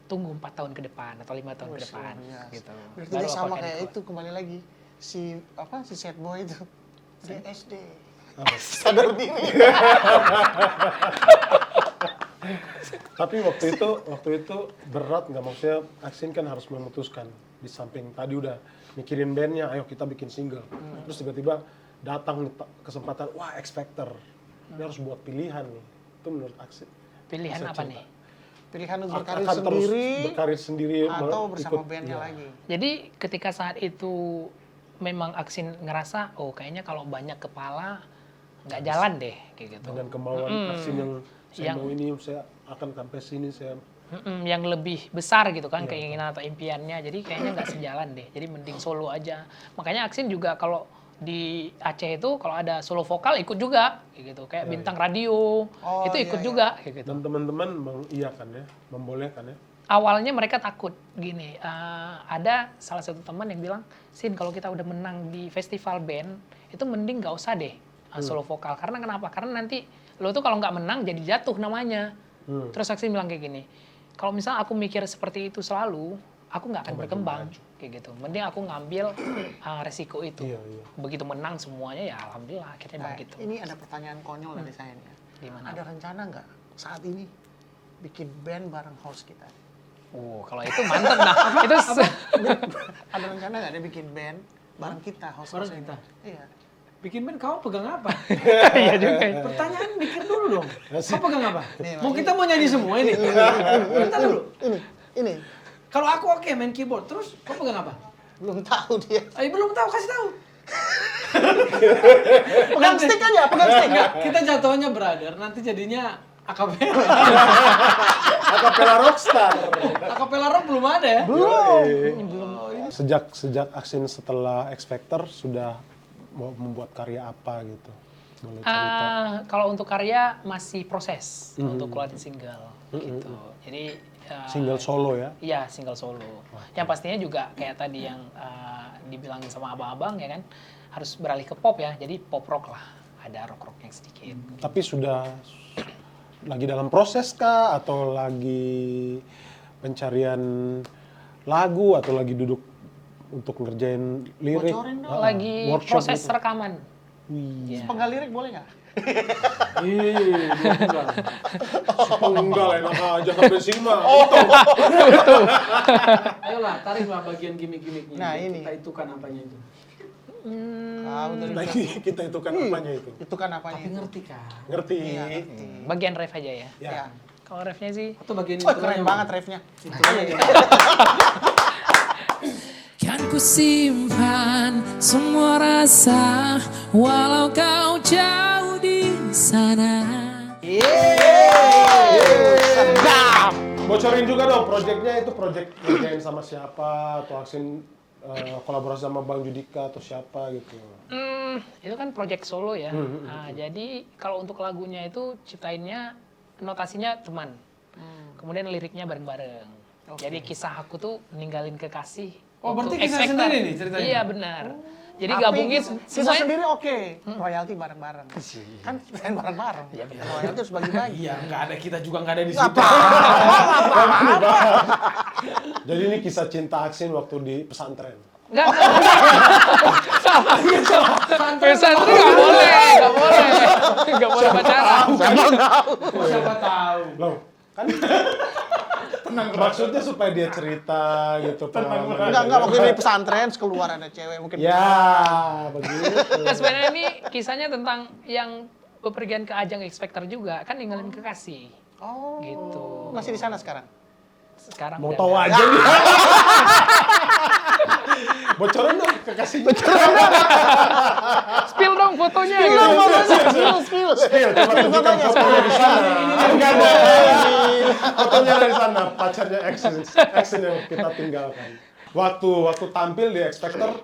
Speaker 2: Tunggu 4 tahun ke depan atau 5 tahun ke depan. Gitu.
Speaker 3: Berarti
Speaker 2: Baru
Speaker 3: dia
Speaker 2: aku
Speaker 3: sama
Speaker 2: akan
Speaker 3: kayak
Speaker 2: ikut.
Speaker 3: itu, kembali lagi. Si sad boy itu. Dia SD. Sadar diri.
Speaker 4: Tapi waktu itu berat nggak, maksudnya Aksin kan harus memutuskan di samping tadi udah mikirin bandnya, ayo kita bikin single. Terus tiba-tiba datang nih kesempatan, wah X Factor, dia harus buat pilihan nih. Itu menurut Aksin.
Speaker 2: Pilihan
Speaker 4: Bisa
Speaker 2: apa
Speaker 4: cerita.
Speaker 2: nih?
Speaker 3: Pilihan untuk berkarir
Speaker 4: Akan terus
Speaker 3: sendiri
Speaker 4: berkarir sendiri
Speaker 3: atau bersama
Speaker 4: ikut-
Speaker 3: bandnya
Speaker 4: iya.
Speaker 3: lagi.
Speaker 2: Jadi ketika saat itu memang Aksin ngerasa, oh kayaknya kalau banyak kepala nggak jalan deh, kayak gitu.
Speaker 4: Dengan kemauan Aksin yang saya
Speaker 2: Yang-
Speaker 4: mau ini, saya akan sampai sini, saya
Speaker 2: Yang lebih besar gitu kan keinginan atau impiannya, jadi kayaknya nggak sejalan deh. Jadi mending solo aja. Makanya Aksin juga kalau di Aceh itu kalau ada solo vokal ikut juga, kayak gitu. Kayak bintang radio
Speaker 3: Oh,
Speaker 2: itu
Speaker 3: iya,
Speaker 2: ikut
Speaker 3: iya.
Speaker 2: juga, kayak gitu.
Speaker 4: dan teman-teman mengiyakan ya, membolehkan ya.
Speaker 2: awalnya mereka takut gini. Ada salah satu teman yang bilang, Sin kalau kita udah menang di festival band itu mending nggak usah deh solo vokal. Karena kenapa? Karena nanti lo tuh kalau nggak menang jadi jatuh namanya. Terus Aksin bilang kayak gini, kalau misalnya aku mikir seperti itu selalu, aku nggak akan berkembang kayak gitu. Mending aku ngambil resiko itu. Begitu menang semuanya ya alhamdulillah akhirnya begitu.
Speaker 3: Ini ada pertanyaan konyol dari saya nih.
Speaker 2: Gimana?
Speaker 3: Ada rencana nggak saat ini bikin band bareng host kita?
Speaker 2: Kalau itu mantep nah. Itu
Speaker 3: Ada rencana nggak dia bikin band bareng kita host
Speaker 1: Bareng kita?
Speaker 3: Iya.
Speaker 1: Bikin band kamu pegang apa?
Speaker 2: Iya juga.
Speaker 1: Pertanyaan mikir dulu dong. Kau pegang apa?
Speaker 3: Nih,
Speaker 1: Mau kita mau nyanyi semua ini? Bentar dulu.
Speaker 3: Ini
Speaker 1: Kalau aku oke main keyboard, terus kau pegang apa?
Speaker 3: belum tahu dia.
Speaker 1: Belum tahu, kasih tahu.
Speaker 3: Pegang stick aja, pegang stick.
Speaker 1: Enggak, kita jatuhnya brother, nanti jadinya akapela.
Speaker 4: Akapela rockstar.
Speaker 1: Akapela rock belum ada ya?
Speaker 4: Sejak Aksin setelah X Factor sudah mau membuat karya apa gitu? Boleh cerita.
Speaker 2: Kalau untuk karya masih proses untuk keluarin single gitu. Jadi
Speaker 4: Single solo ya?
Speaker 2: iya single solo. Yang pastinya juga kayak tadi yang dibilangin sama abang-abang ya kan, harus beralih ke pop ya. Jadi pop rock lah, ada rock-rocknya sedikit.
Speaker 4: Tapi sudah lagi dalam proses kah? Atau lagi pencarian lagu? Atau lagi duduk untuk ngerjain lirik?
Speaker 3: Bocorin dong.
Speaker 2: Lagi
Speaker 4: workshop
Speaker 2: proses
Speaker 4: gitu.
Speaker 2: rekaman. Iya.
Speaker 3: Penggal lirik boleh nggak?
Speaker 4: Enggak, enak aja sampai sini mah.
Speaker 1: Ayolah, tariklah bagian gimmick-gimmicknya.
Speaker 3: Nah, ini.
Speaker 1: Kita itukan apanya itu.
Speaker 3: Tahu dari
Speaker 4: Nah, ini kita itu kan apanya itu?
Speaker 3: itu kan apanya
Speaker 1: Tapi
Speaker 3: itu?
Speaker 1: ngerti kan?
Speaker 4: Ngerti?
Speaker 2: Bagian ref aja ya.
Speaker 4: Ya.
Speaker 3: Ya.
Speaker 2: Kalau refnya sih
Speaker 1: Atau bagian
Speaker 3: Wah,
Speaker 1: itu
Speaker 3: keren banget refnya.
Speaker 5: Kan ku simpan semua rasa walau kau jauh di sana.
Speaker 3: Sedap.
Speaker 4: Bocorin juga dong proyeknya itu proyek ngerjain sama siapa atau Aksin kolaborasi sama Bang Judika atau siapa gitu.
Speaker 2: itu kan project solo ya. Nah, jadi kalau untuk lagunya itu ciptainnya notasinya teman. Kemudian liriknya bareng-bareng. Jadi kisah aku tuh ninggalin kekasih.
Speaker 1: Oh, berarti
Speaker 2: untuk
Speaker 1: kisah
Speaker 2: X Factor.
Speaker 1: sendiri nih ceritanya?
Speaker 2: Iya benar. Jadi
Speaker 3: Tapi
Speaker 2: gabungin
Speaker 3: kita
Speaker 2: semuanya.
Speaker 3: sendiri oke. Royalti bareng-bareng. Kan main bareng-bareng. Royalti harus bagi-bagi.
Speaker 1: Iya, nggak ada, kita juga nggak ada di situ.
Speaker 4: Jadi ini kisah cinta Aksin waktu di pesantren.
Speaker 2: Enggak. Pesantren nggak boleh, nggak boleh pacaran.
Speaker 1: Siapa tahu.
Speaker 4: Loh, kan maksudnya supaya dia cerita gitu.
Speaker 3: Enggak waktu di pesantren keluar ada cewek mungkin.
Speaker 4: Ya, begitu.
Speaker 2: Nah, sebenarnya ini kisahnya tentang yang bepergian ke ajang X Factor juga, kan ninggalin kekasih.
Speaker 3: Oh.
Speaker 2: Gitu.
Speaker 3: Masih di sana sekarang.
Speaker 2: Sekarang
Speaker 4: Mau
Speaker 2: udah
Speaker 4: tahu
Speaker 2: nggak.
Speaker 4: aja nih. Bocorin dong kekasihnya.
Speaker 2: Spill dong fotonya gitu.
Speaker 3: Spill.
Speaker 4: Coba tunjukkan fotonya di sana. Enggak ada. Fotonya ada di sana, pacarnya Aksin yang kita tinggalkan. Waktu tampil di X Factor,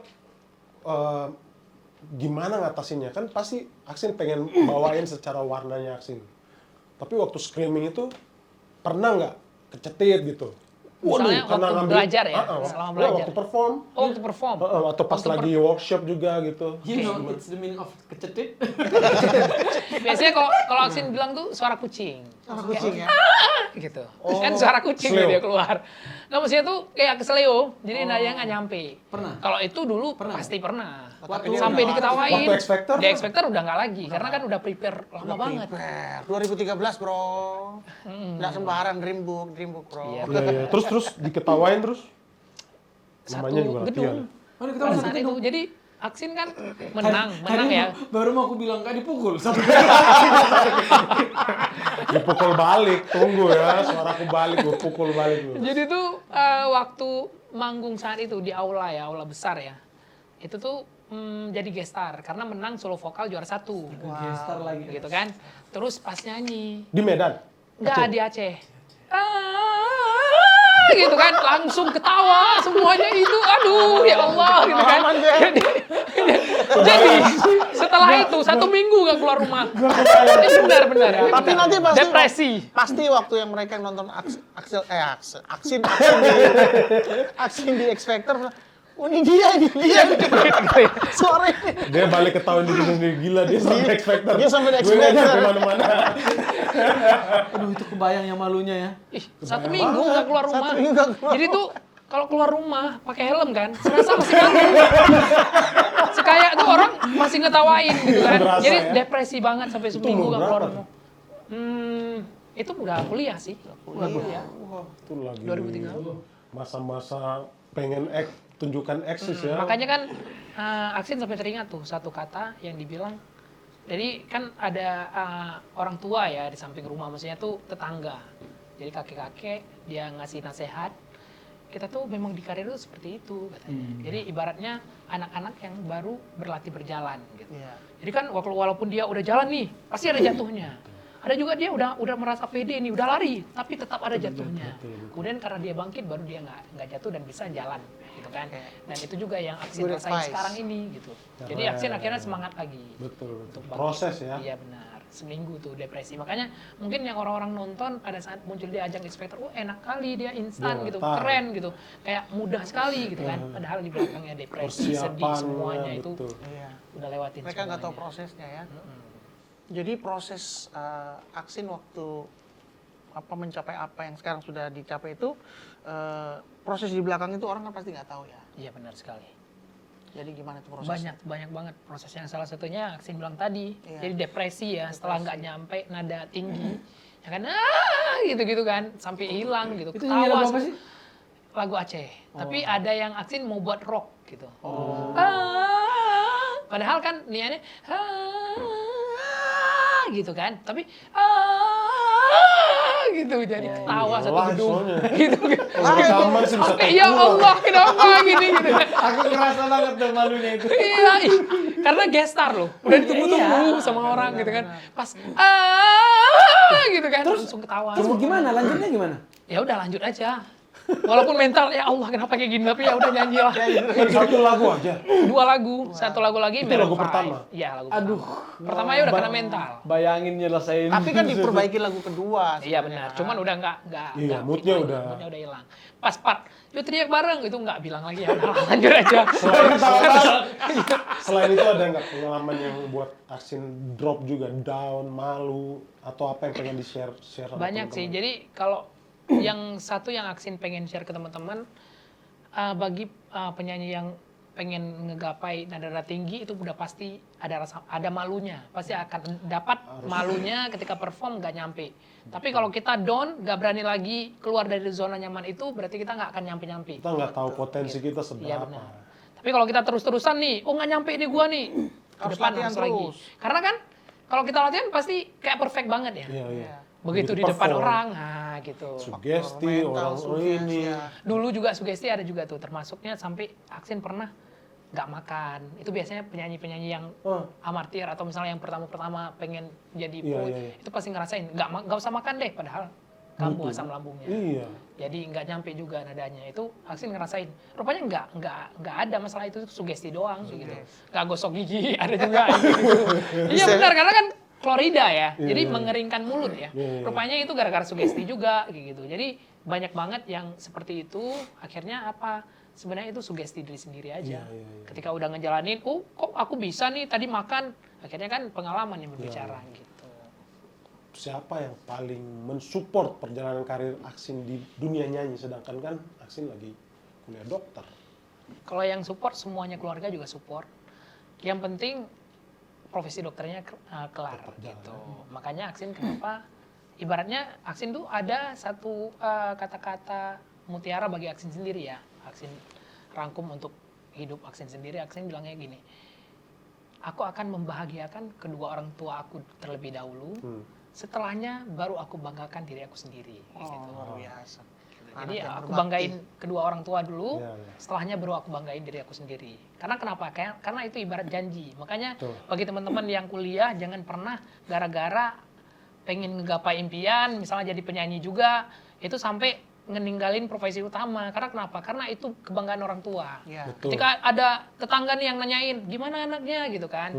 Speaker 4: gimana ngatasinnya? Kan pasti Aksin pengen bawain secara warnanya Aksin. Tapi waktu screaming itu pernah nggak kecetit gitu?
Speaker 2: Misalnya
Speaker 4: karena
Speaker 2: waktu
Speaker 4: ngambil-
Speaker 2: belajar ya, selama belajar.
Speaker 4: Waktu perform.
Speaker 2: Oh, untuk perform.
Speaker 4: Atau pas lagi workshop juga gitu.
Speaker 1: You know, it's the meaning of kecetit.
Speaker 2: Biasanya kalau Aksin bilang tuh suara kucing.
Speaker 3: Suara kucing ya.
Speaker 2: Gitu. Kan suara kucing
Speaker 4: Sleo.
Speaker 2: dia keluar. Nggak, maksudnya tuh kayak keseleo, jadi nadanya nggak nyampe.
Speaker 1: Pernah?
Speaker 2: Kalau itu dulu
Speaker 1: Pernah?
Speaker 2: pasti pernah.
Speaker 1: Waktu-
Speaker 2: Sampai diketawain.
Speaker 4: Waktu X Factor?
Speaker 2: Di X Factor udah nggak lagi, karena kan udah prepare lama banget.
Speaker 3: 2013 bro. Nggak sembarang dream book bro.
Speaker 2: Iya.
Speaker 4: Iya, iya. Terus diketawain terus.
Speaker 2: Satu
Speaker 4: Namanya juga latihan.
Speaker 2: gedung.
Speaker 1: Oh, kita
Speaker 2: Pada
Speaker 1: masuk
Speaker 2: saat
Speaker 1: gedung.
Speaker 2: itu, jadi Aksin kan menang
Speaker 1: Tadi
Speaker 2: ya.
Speaker 1: Baru mau aku bilang nggak dipukul.
Speaker 4: Dipukul balik, tunggu ya, suaraku balik, gue pukul balik lu.
Speaker 2: Jadi tuh waktu manggung saat itu di aula ya, aula besar ya. Itu tuh jadi gestar karena menang solo vokal juara 1.
Speaker 1: Gestar lagi.
Speaker 2: Gitu kan. Terus pas nyanyi,
Speaker 4: Di Medan?
Speaker 2: enggak di Aceh. Gitu kan, langsung ketawa semuanya itu, aduh ya Allah gitu kan. Jadi setelah itu 1 minggu nggak keluar rumah. Ini benar-benar.
Speaker 3: Tapi nanti pasti
Speaker 2: depresi.
Speaker 3: Pasti waktu yang mereka nonton Aksin di X Factor, oh ini dia. Suara ini.
Speaker 4: Dia balik ketahuan diri sendiri, gila dia sampai X Factor.
Speaker 3: Dia sampai X
Speaker 4: Gue nggak
Speaker 3: Factor.
Speaker 4: nyampe mana-mana.
Speaker 1: Aduh, itu kebayang yang malunya ya.
Speaker 2: Ih, 1 minggu nggak keluar rumah.
Speaker 3: 1 minggu nggak keluar.
Speaker 2: Jadi tuh kalau keluar rumah pakai helm kan, serasa masih malu. Kayak tuh orang masih ngetawain gitu kan.
Speaker 4: Berasa,
Speaker 2: Jadi
Speaker 4: ya.
Speaker 2: depresi banget sampai seminggu
Speaker 4: umur
Speaker 2: nggak keluar
Speaker 4: berapa
Speaker 2: rumah. Itu udah kuliah sih. Udah kuliah.
Speaker 4: Wah, itu lagi
Speaker 2: 2003.
Speaker 4: masa-masa pengen tunjukkan eksis ya.
Speaker 2: Makanya kan Aksin sampai teringat tuh satu kata yang dibilang. Jadi kan ada orang tua ya di samping rumah, maksudnya tuh tetangga. Jadi kakek-kakek dia ngasih nasihat. Kita tuh memang di karir itu seperti itu katanya. Jadi ibaratnya anak-anak yang baru berlatih berjalan gitu.
Speaker 3: Iya.
Speaker 2: Jadi kan walaupun dia udah jalan nih, pasti ada jatuhnya. Ada juga dia udah merasa pede nih, udah lari, tapi tetap ada jatuhnya. Kemudian karena dia bangkit, baru dia nggak jatuh dan bisa jalan, gitu kan. Dan itu juga yang Aksin
Speaker 3: Good
Speaker 2: rasain
Speaker 3: advice.
Speaker 2: sekarang ini, gitu. Jadi Aksin akhirnya semangat lagi.
Speaker 4: Betul.
Speaker 2: Untuk bangkit.
Speaker 4: Proses ya.
Speaker 2: Iya benar. Seminggu tuh depresi. Makanya mungkin yang orang-orang nonton pada saat muncul di ajang X Factor, enak kali dia instan
Speaker 4: Dia
Speaker 2: gitu,
Speaker 4: tahu.
Speaker 2: keren gitu, kayak mudah sekali gitu kan. Padahal di belakangnya depresi, sedih semuanya itu
Speaker 4: betul.
Speaker 3: Iya.
Speaker 2: udah lewatin
Speaker 3: Mereka nggak tahu
Speaker 2: semuanya.
Speaker 3: prosesnya ya. Jadi proses Aksin waktu mencapai apa yang sekarang sudah dicapai itu, proses di belakang itu orang kan pasti nggak tahu ya.
Speaker 2: Iya benar sekali.
Speaker 3: Jadi gimana tuh prosesnya?
Speaker 2: Banyak banget prosesnya. Salah satunya Aksin bilang tadi,
Speaker 3: Iya.
Speaker 2: jadi depresi ya setelah nggak nyampe nada tinggi, ya kan gitu-gitu kan sampai hilang gitu.
Speaker 1: Itu nyanyi lagu apa sih?
Speaker 2: Lagu Aceh. Tapi ada yang Aksin mau buat rock gitu. Padahal kan niatnya gitu kan, tapi gitu jadi ketawa satu
Speaker 4: Live
Speaker 2: gedung
Speaker 4: soalnya.
Speaker 2: gitu kan.
Speaker 4: Kalau di kamar sih bisa
Speaker 2: Sampai, ya Allah kenapa gini gitu.
Speaker 1: Aku ngerasa banget tuh malunya itu.
Speaker 2: Iya, karena guest star loh, udah ditunggu-tunggu sama orang gitu kan, pas gitu kan, langsung ketawa.
Speaker 1: Terus gimana? Lanjutnya gimana?
Speaker 2: Ya udah lanjut aja. Walaupun mental ya Allah kenapa kayak gini, tapi ya udah nyanyi lah.
Speaker 4: Satu lagu aja.
Speaker 2: 2 lagu, 1 lagu lagi
Speaker 4: Itu
Speaker 2: Maroon
Speaker 4: lagu
Speaker 2: 5.
Speaker 4: pertama?
Speaker 2: Iya lagu
Speaker 1: Aduh.
Speaker 2: pertama. Pertama ya udah kena mental.
Speaker 1: Bayangin nyelesain.
Speaker 3: Tapi kan diperbaiki lagu kedua.
Speaker 2: Iya benar, cuman udah nggak
Speaker 4: Iya, moodnya
Speaker 2: itu,
Speaker 4: udah.
Speaker 2: moodnya udah hilang. Pas part, yuk teriak bareng itu nggak bilang lagi ya, udah lanjut aja.
Speaker 4: Selain itu ada nggak pengalaman yang buat Aksin drop juga, down, malu, atau apa yang pengen di-share sama
Speaker 2: Banyak sih.
Speaker 4: teman-teman?
Speaker 2: Jadi kalau yang satu yang Aksin pengen share ke teman-teman, bagi penyanyi yang pengen ngegapai nada tinggi itu udah pasti ada malunya, pasti akan dapat malunya ketika perform nggak nyampe. Tapi kalau kita down, nggak berani lagi keluar dari zona nyaman itu, berarti kita nggak akan nyampe.
Speaker 4: Kita nggak tahu potensi kita
Speaker 2: Iya
Speaker 4: seberapa.
Speaker 2: benar. Tapi kalau kita terus-terusan nih, oh nggak nyampe nih gua nih, ke
Speaker 3: Harus
Speaker 2: depan
Speaker 3: latihan
Speaker 2: harus lagi.
Speaker 3: terus.
Speaker 2: Karena kan kalau kita latihan pasti kayak perfect banget ya.
Speaker 4: Iya, iya.
Speaker 2: Begitu di
Speaker 4: Begitu
Speaker 2: depan
Speaker 4: perform.
Speaker 2: orang, nah gitu.
Speaker 4: Sugesti, orang ini.
Speaker 2: Dulu juga sugesti ada juga tuh, termasuknya sampai Aksin pernah nggak makan. Itu biasanya penyanyi-penyanyi yang amatir atau misalnya yang pertama-pertama pengen jadi
Speaker 4: Iya,
Speaker 2: pro,
Speaker 4: iya, iya.
Speaker 2: itu pasti ngerasain nggak usah makan deh, padahal kambuh asam lambungnya.
Speaker 4: Iya.
Speaker 2: Jadi nggak nyampe juga nadanya. Itu Aksin ngerasain. Rupanya nggak ada masalah itu sugesti doang gitu. Nggak gosok gigi ada juga gitu. Iya benar karena kan Florida ya. Jadi mengeringkan mulut ya. Rupanya itu gara-gara sugesti juga gitu. Jadi banyak banget yang seperti itu akhirnya apa? Sebenarnya itu sugesti diri sendiri aja. Ketika udah ngejalanin, oh kok aku bisa nih tadi makan. Akhirnya kan pengalaman yang berbicara gitu.
Speaker 4: Siapa yang paling mensupport perjalanan karir Aksin di dunia nyanyi, sedangkan kan Aksin lagi kuliah dokter.
Speaker 2: Kalau yang support semuanya keluarga juga support. Yang penting profesi dokternya kelar gitu. Makanya Aksin kenapa ibaratnya Aksin tuh ada satu kata-kata mutiara bagi Aksin sendiri ya. Aksin rangkum untuk hidup Aksin sendiri. Aksin bilangnya gini, aku akan membahagiakan kedua orang tua aku terlebih dahulu. Setelahnya baru aku banggakan diri aku sendiri. Gitu.
Speaker 3: Luar biasa.
Speaker 2: Jadi
Speaker 3: Anak yang
Speaker 2: aku
Speaker 3: berbakti.
Speaker 2: banggain kedua orang tua dulu,
Speaker 4: Iya, iya.
Speaker 2: setelahnya baru aku banggain diri aku sendiri. Karena kenapa? Karena itu ibarat janji. Makanya
Speaker 4: Betul.
Speaker 2: bagi teman-teman yang kuliah jangan pernah gara-gara pengen ngegapai impian, misalnya jadi penyanyi juga, itu sampai ngeninggalin profesi utama. Karena kenapa? Karena itu kebanggaan orang tua.
Speaker 3: Iya.
Speaker 4: Betul.
Speaker 2: Ketika ada tetangga nih yang nanyain, gimana anaknya gitu kan.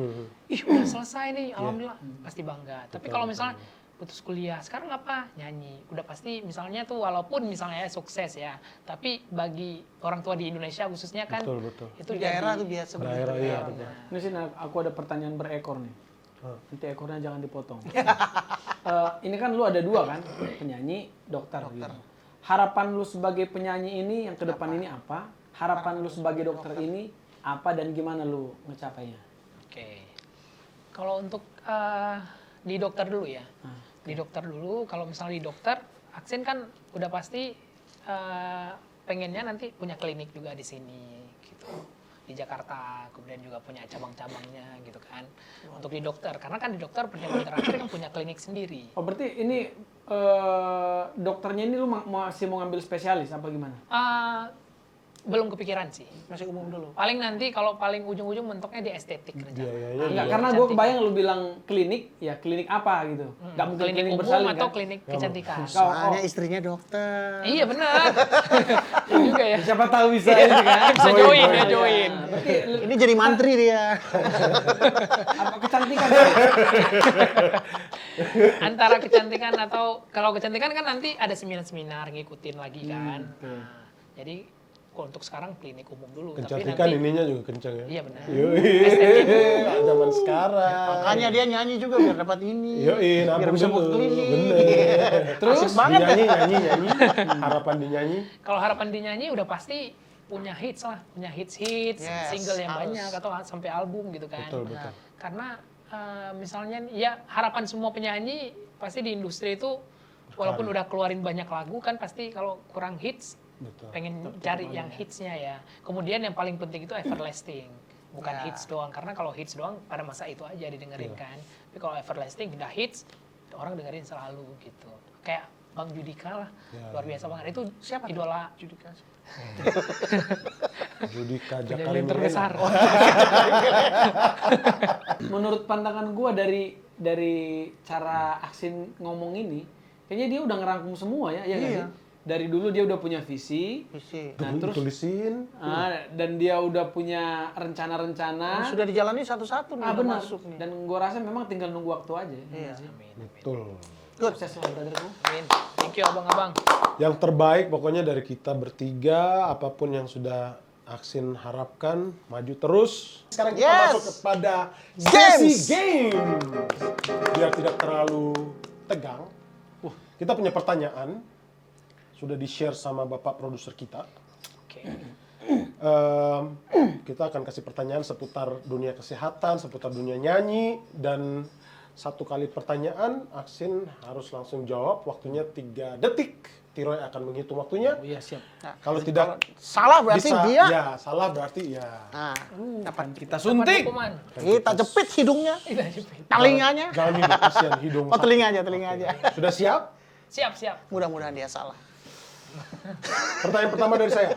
Speaker 2: Ih udah selesai nih, alhamdulillah. Pasti bangga. Tapi kalau misalnya putus kuliah, sekarang apa? Nyanyi. Udah pasti misalnya tuh walaupun misalnya sukses ya. Tapi bagi orang tua di Indonesia khususnya kan.
Speaker 4: Betul.
Speaker 2: Itu
Speaker 3: Di daerah
Speaker 2: jadi-
Speaker 3: tuh biasa
Speaker 4: Daerah,
Speaker 3: begitu.
Speaker 4: iya.
Speaker 2: benar.
Speaker 1: Ini sih aku ada pertanyaan berekor nih. Nanti ekornya jangan dipotong. Ini kan lu ada 2 kan, penyanyi, dokter. Gitu. Harapan lu sebagai penyanyi ini yang ke depan ini apa? Harapan lu sebagai dokter ini apa dan gimana lu ngecapainya?
Speaker 2: Oke. Kalau untuk di dokter dulu ya. Di dokter dulu, kalau misalnya di dokter, Aksin kan udah pasti pengennya nanti punya klinik juga di sini gitu. Di Jakarta, kemudian juga punya cabang-cabangnya gitu kan. Untuk di dokter, karena kan di dokter pendidikan terakhir kan punya klinik sendiri.
Speaker 1: Oh berarti ini dokternya ini lu masih mau ngambil spesialis apa gimana?
Speaker 2: Belum kepikiran sih.
Speaker 3: Masih umum dulu.
Speaker 2: Paling nanti kalau paling ujung-ujung mentoknya di estetik rencana.
Speaker 4: Biayanya
Speaker 1: Enggak,
Speaker 2: Iya,
Speaker 1: karena gue
Speaker 2: kecantikan.
Speaker 1: kebayang lu bilang klinik, ya klinik apa gitu. Nggak mungkin
Speaker 2: Klinik
Speaker 1: klinik
Speaker 2: umum
Speaker 1: bersalin
Speaker 2: atau
Speaker 1: kan?
Speaker 2: klinik kecantikan.
Speaker 3: Soalnya istrinya dokter.
Speaker 2: Iya benar. Iya juga ya.
Speaker 1: Siapa tahu bisa ini kan?
Speaker 2: Bisa join ya, join.
Speaker 1: Berarti
Speaker 3: Ini jadi mantri dia.
Speaker 1: apa kecantikan?
Speaker 2: Antara kecantikan atau kalau kecantikan kan nanti ada seminar-seminar ngikutin lagi kan. Nah, jadi kalau untuk sekarang klinik umum dulu.
Speaker 4: kecantikan
Speaker 2: Tapi nanti,
Speaker 4: ininya juga kencang ya.
Speaker 2: iya benar.
Speaker 4: Yoi. Zaman sekarang.
Speaker 3: Makanya dia nyanyi juga biar dapat ini.
Speaker 4: Yoi,
Speaker 3: biar
Speaker 4: nabung
Speaker 3: bisa buka
Speaker 4: dulu.
Speaker 3: klinik.
Speaker 4: Bener.
Speaker 3: Terus banget ya.
Speaker 4: nyanyi. Harapan dinyanyi.
Speaker 2: Kalau harapan dinyanyi udah pasti punya hits lah, punya hits,
Speaker 3: Yes,
Speaker 2: single yang
Speaker 3: harus.
Speaker 2: banyak atau sampai album gitu kan.
Speaker 4: Betul, betul.
Speaker 2: Karena misalnya ya harapan semua penyanyi pasti di industri itu walaupun udah keluarin banyak lagu kan pasti kalau kurang hits
Speaker 4: Betul.
Speaker 2: pengen cari yang hitsnya ya. Kemudian yang paling penting itu everlasting, bukan
Speaker 3: Ya.
Speaker 2: hits doang. Karena kalau hits doang pada masa itu aja didengerin kan. Tapi kalau everlasting udah hits, orang dengerin selalu gitu. Kayak Bang Judika lah, luar biasa banget. Itu
Speaker 3: Siapa tuh?
Speaker 2: idola
Speaker 3: Judika.
Speaker 4: Judika
Speaker 2: penyanyi
Speaker 4: Jakarim
Speaker 2: terbesar.
Speaker 1: Menurut pandangan gue dari cara Aksin ngomong ini, kayaknya dia udah ngerangkum semua ya, ya nggak
Speaker 3: Iya.
Speaker 1: sih? Dari dulu dia udah punya visi,
Speaker 3: Visi.
Speaker 1: nah terus
Speaker 4: tulisin.
Speaker 1: dan dia udah punya rencana-rencana.
Speaker 3: Sudah dijalani satu-satu nih. udah
Speaker 1: Benar.
Speaker 3: masuk nih.
Speaker 1: Dan gue rasa memang tinggal nunggu waktu aja. ya
Speaker 3: Iya.
Speaker 1: nggak sih?
Speaker 4: Betul.
Speaker 1: Sukses lah brotherku.
Speaker 2: Amin. Thank you abang-abang.
Speaker 4: Yang terbaik pokoknya dari kita bertiga, apapun yang sudah Aksin harapkan, maju terus. Sekarang kita
Speaker 3: Yes.
Speaker 4: masuk kepada
Speaker 3: Games.
Speaker 4: sesi game. Biar tidak terlalu tegang, kita punya pertanyaan. Sudah di-share sama Bapak produser kita.
Speaker 2: Oke.
Speaker 4: Kita akan kasih pertanyaan seputar dunia kesehatan, seputar dunia nyanyi, dan 1 kali pertanyaan, Aksin harus langsung jawab. Waktunya 3 detik. Tiroy akan menghitung waktunya.
Speaker 1: Oh iya siap.
Speaker 4: Kalau tidak
Speaker 3: Salah berarti
Speaker 4: bisa,
Speaker 3: dia.
Speaker 4: ya salah berarti ya.
Speaker 3: Nah, dapat
Speaker 1: Kita suntik.
Speaker 2: Hukuman.
Speaker 3: kita jepit hidungnya,
Speaker 2: Kita jepit.
Speaker 3: telinganya.
Speaker 4: Jangan hidung, kasihan hidung.
Speaker 3: Oh, telinga aja.
Speaker 4: Sudah siap?
Speaker 2: Siap.
Speaker 3: Mudah-mudahan dia salah.
Speaker 4: Pertanyaan pertama dari saya.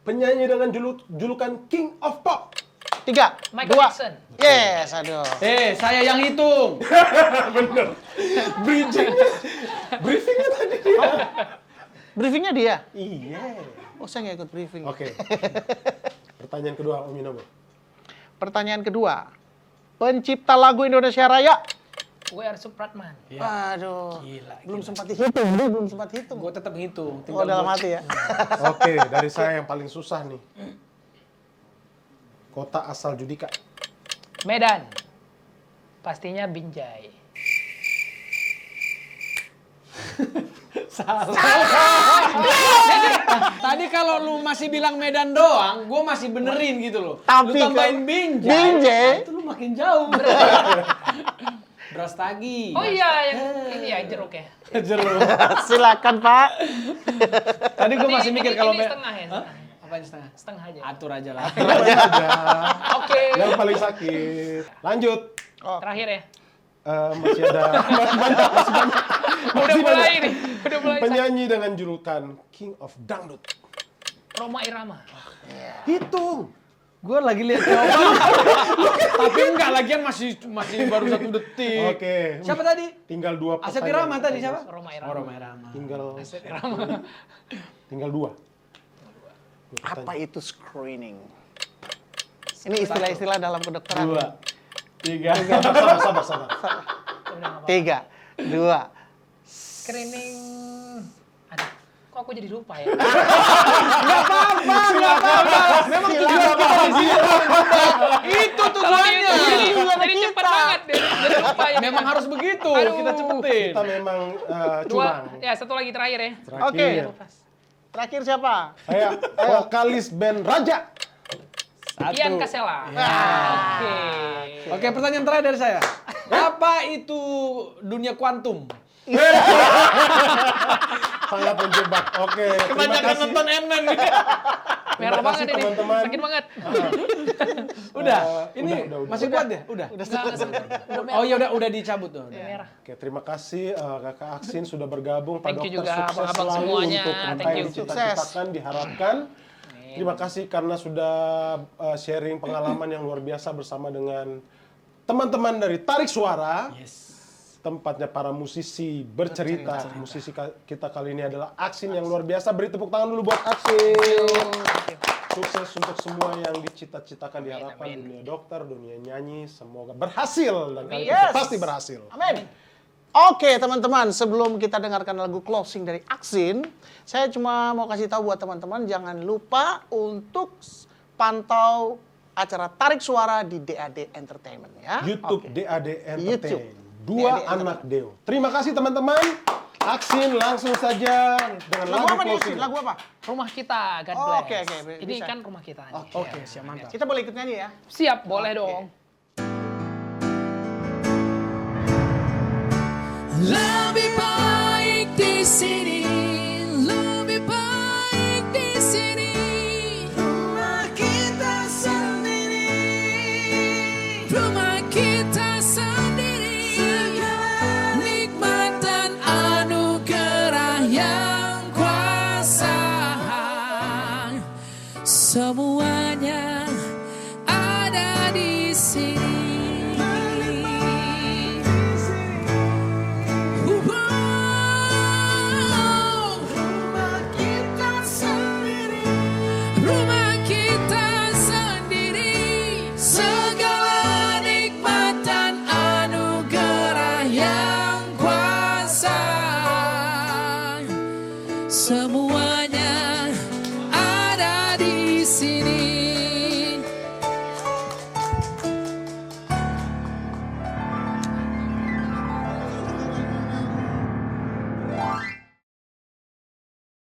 Speaker 4: Penyanyi dengan julukan King of Pop.
Speaker 3: 3,
Speaker 2: Michael
Speaker 3: 2.
Speaker 2: Jackson.
Speaker 3: Yes, aduh.
Speaker 1: Saya yang hitung.
Speaker 4: Briefingnya tadi dia.
Speaker 3: Briefingnya dia.
Speaker 4: Iya.
Speaker 3: Oh, saya nggak ikut briefing.
Speaker 4: Oke. Pertanyaan kedua, Om Inomo.
Speaker 3: Pertanyaan kedua. Pencipta lagu Indonesia Raya.
Speaker 2: W.R. Supratman.
Speaker 3: Aduh.
Speaker 1: Gila.
Speaker 3: Belum sempat dihitung, dia belum sempat hitung.
Speaker 1: Gue tetap hitung.
Speaker 3: Oh, dalam hati ya.
Speaker 4: Oke, dari saya yang paling susah nih. Kota asal Judika.
Speaker 2: Medan. Pastinya Binjai.
Speaker 1: Tadi kalau lu masih bilang Medan doang, gue masih benerin gitu loh.
Speaker 3: Tapi
Speaker 1: lu tambahin
Speaker 3: kan-
Speaker 1: Binjai,
Speaker 3: Binjai.
Speaker 1: nah, itu lu makin jauh. Brastagi.
Speaker 2: Oh iya, yang ini ya jeruk ya.
Speaker 1: Jeruk.
Speaker 3: Silakan, Pak.
Speaker 1: Tadi gue masih
Speaker 2: Ini-
Speaker 1: mikir
Speaker 2: ini
Speaker 1: kalau
Speaker 2: setengah ya,
Speaker 1: Hah?
Speaker 2: setengah.
Speaker 1: Apa yang setengah?
Speaker 2: Setengah aja.
Speaker 1: Atur aja lah.
Speaker 2: Oke.
Speaker 4: Yang paling sakit. Lanjut.
Speaker 2: Terakhir ya.
Speaker 4: Masih ada
Speaker 2: Udah mulai nih. Udah mulai.
Speaker 4: penyanyi dengan julukan King of Dangdut.
Speaker 2: Roma Irama.
Speaker 4: Hitung.
Speaker 1: Gue lagi lihat jawaban. Tapi enggak, lagian masih baru 1 detik.
Speaker 4: Oke.
Speaker 1: Siapa tadi?
Speaker 4: Tinggal 2
Speaker 1: Asep
Speaker 4: pertanyaan.
Speaker 1: Irama tadi siapa?
Speaker 2: Roma
Speaker 1: Oh,
Speaker 2: Irama.
Speaker 1: Roma Irama.
Speaker 4: Tinggal 2.
Speaker 3: Apa itu screening? Ini istilah-istilah dalam kedokteran.
Speaker 1: 2, 3.
Speaker 4: Sabar.
Speaker 3: 3, 2.
Speaker 2: Screening. Aduh, kok aku jadi lupa ya?
Speaker 1: Memang tujuan kita di sini. Itu tujuannya.
Speaker 2: Jadi cepat banget deh. Jadi lupa ya.
Speaker 1: Memang harus begitu.
Speaker 2: Aduh.
Speaker 1: Kita cepetin.
Speaker 4: Kita memang curang.
Speaker 2: Ya, satu lagi terakhir ya.
Speaker 3: Oke.
Speaker 4: Terakhir.
Speaker 3: Terakhir siapa?
Speaker 4: Ayo, vokalis band Raja.
Speaker 2: Ian Kasela. Oke.
Speaker 1: Oke, pertanyaan terakhir dari saya. Apa itu dunia kuantum?
Speaker 4: Sangat menjebak. Oke, terima kasih.
Speaker 1: nonton Ant-Man.
Speaker 2: Merah banget
Speaker 4: kasih,
Speaker 2: ini.
Speaker 4: teman-teman.
Speaker 2: Sakit banget.
Speaker 1: Udah. Ini
Speaker 4: udah.
Speaker 1: masih kuat ya? Udah. Oh iya udah dicabut tuh. Udah.
Speaker 2: Merah.
Speaker 4: Oke, terima kasih Kakak Aksin sudah bergabung. Pak
Speaker 2: Thank you
Speaker 4: Dokter
Speaker 2: juga,
Speaker 4: sukses
Speaker 2: abang-abang
Speaker 4: selalu
Speaker 2: semuanya.
Speaker 4: untuk apa
Speaker 2: Thank
Speaker 4: yang
Speaker 2: you.
Speaker 4: dicita-citakan, diharapkan. Terima kasih karena sudah sharing pengalaman yang luar biasa bersama dengan teman-teman dari Tarik Suara. Tempatnya para musisi bercerita. Musisi kita kali ini adalah Aksin yang luar biasa. Beri tepuk tangan dulu buat Aksin. Sukses untuk semua yang dicita-citakan, diharapkan dunia dokter, dunia nyanyi, semoga berhasil dan kali ini pasti berhasil.
Speaker 3: Amin. Oke teman-teman, sebelum kita dengarkan lagu closing dari Aksin, saya cuma mau kasih tahu buat teman-teman jangan lupa untuk pantau acara Tarik Suara di DAD Entertainment ya.
Speaker 4: YouTube
Speaker 3: Oke.
Speaker 4: DAD
Speaker 3: YouTube.
Speaker 4: Entertain. Dua
Speaker 3: DAD
Speaker 4: anak Deo. Terima kasih teman-teman. Aksin langsung saja dengan
Speaker 3: Lagu
Speaker 4: lagu
Speaker 3: apa nih?
Speaker 4: closing.
Speaker 3: Lagu apa?
Speaker 2: Rumah kita, God
Speaker 3: Oh,
Speaker 2: bless.
Speaker 3: oke,
Speaker 2: Ini
Speaker 3: bisa.
Speaker 2: kan rumah kita. nih.
Speaker 1: Oke, siap mantap.
Speaker 3: Kita boleh ikut nyanyi ya?
Speaker 2: Siap, boleh
Speaker 3: Oke.
Speaker 2: dong.
Speaker 5: Lebih baik di sini, lebih baik di sini. Rumah kita sendiri, rumah kita sendiri. Nikmat dan anugerah yang kuasa. Semua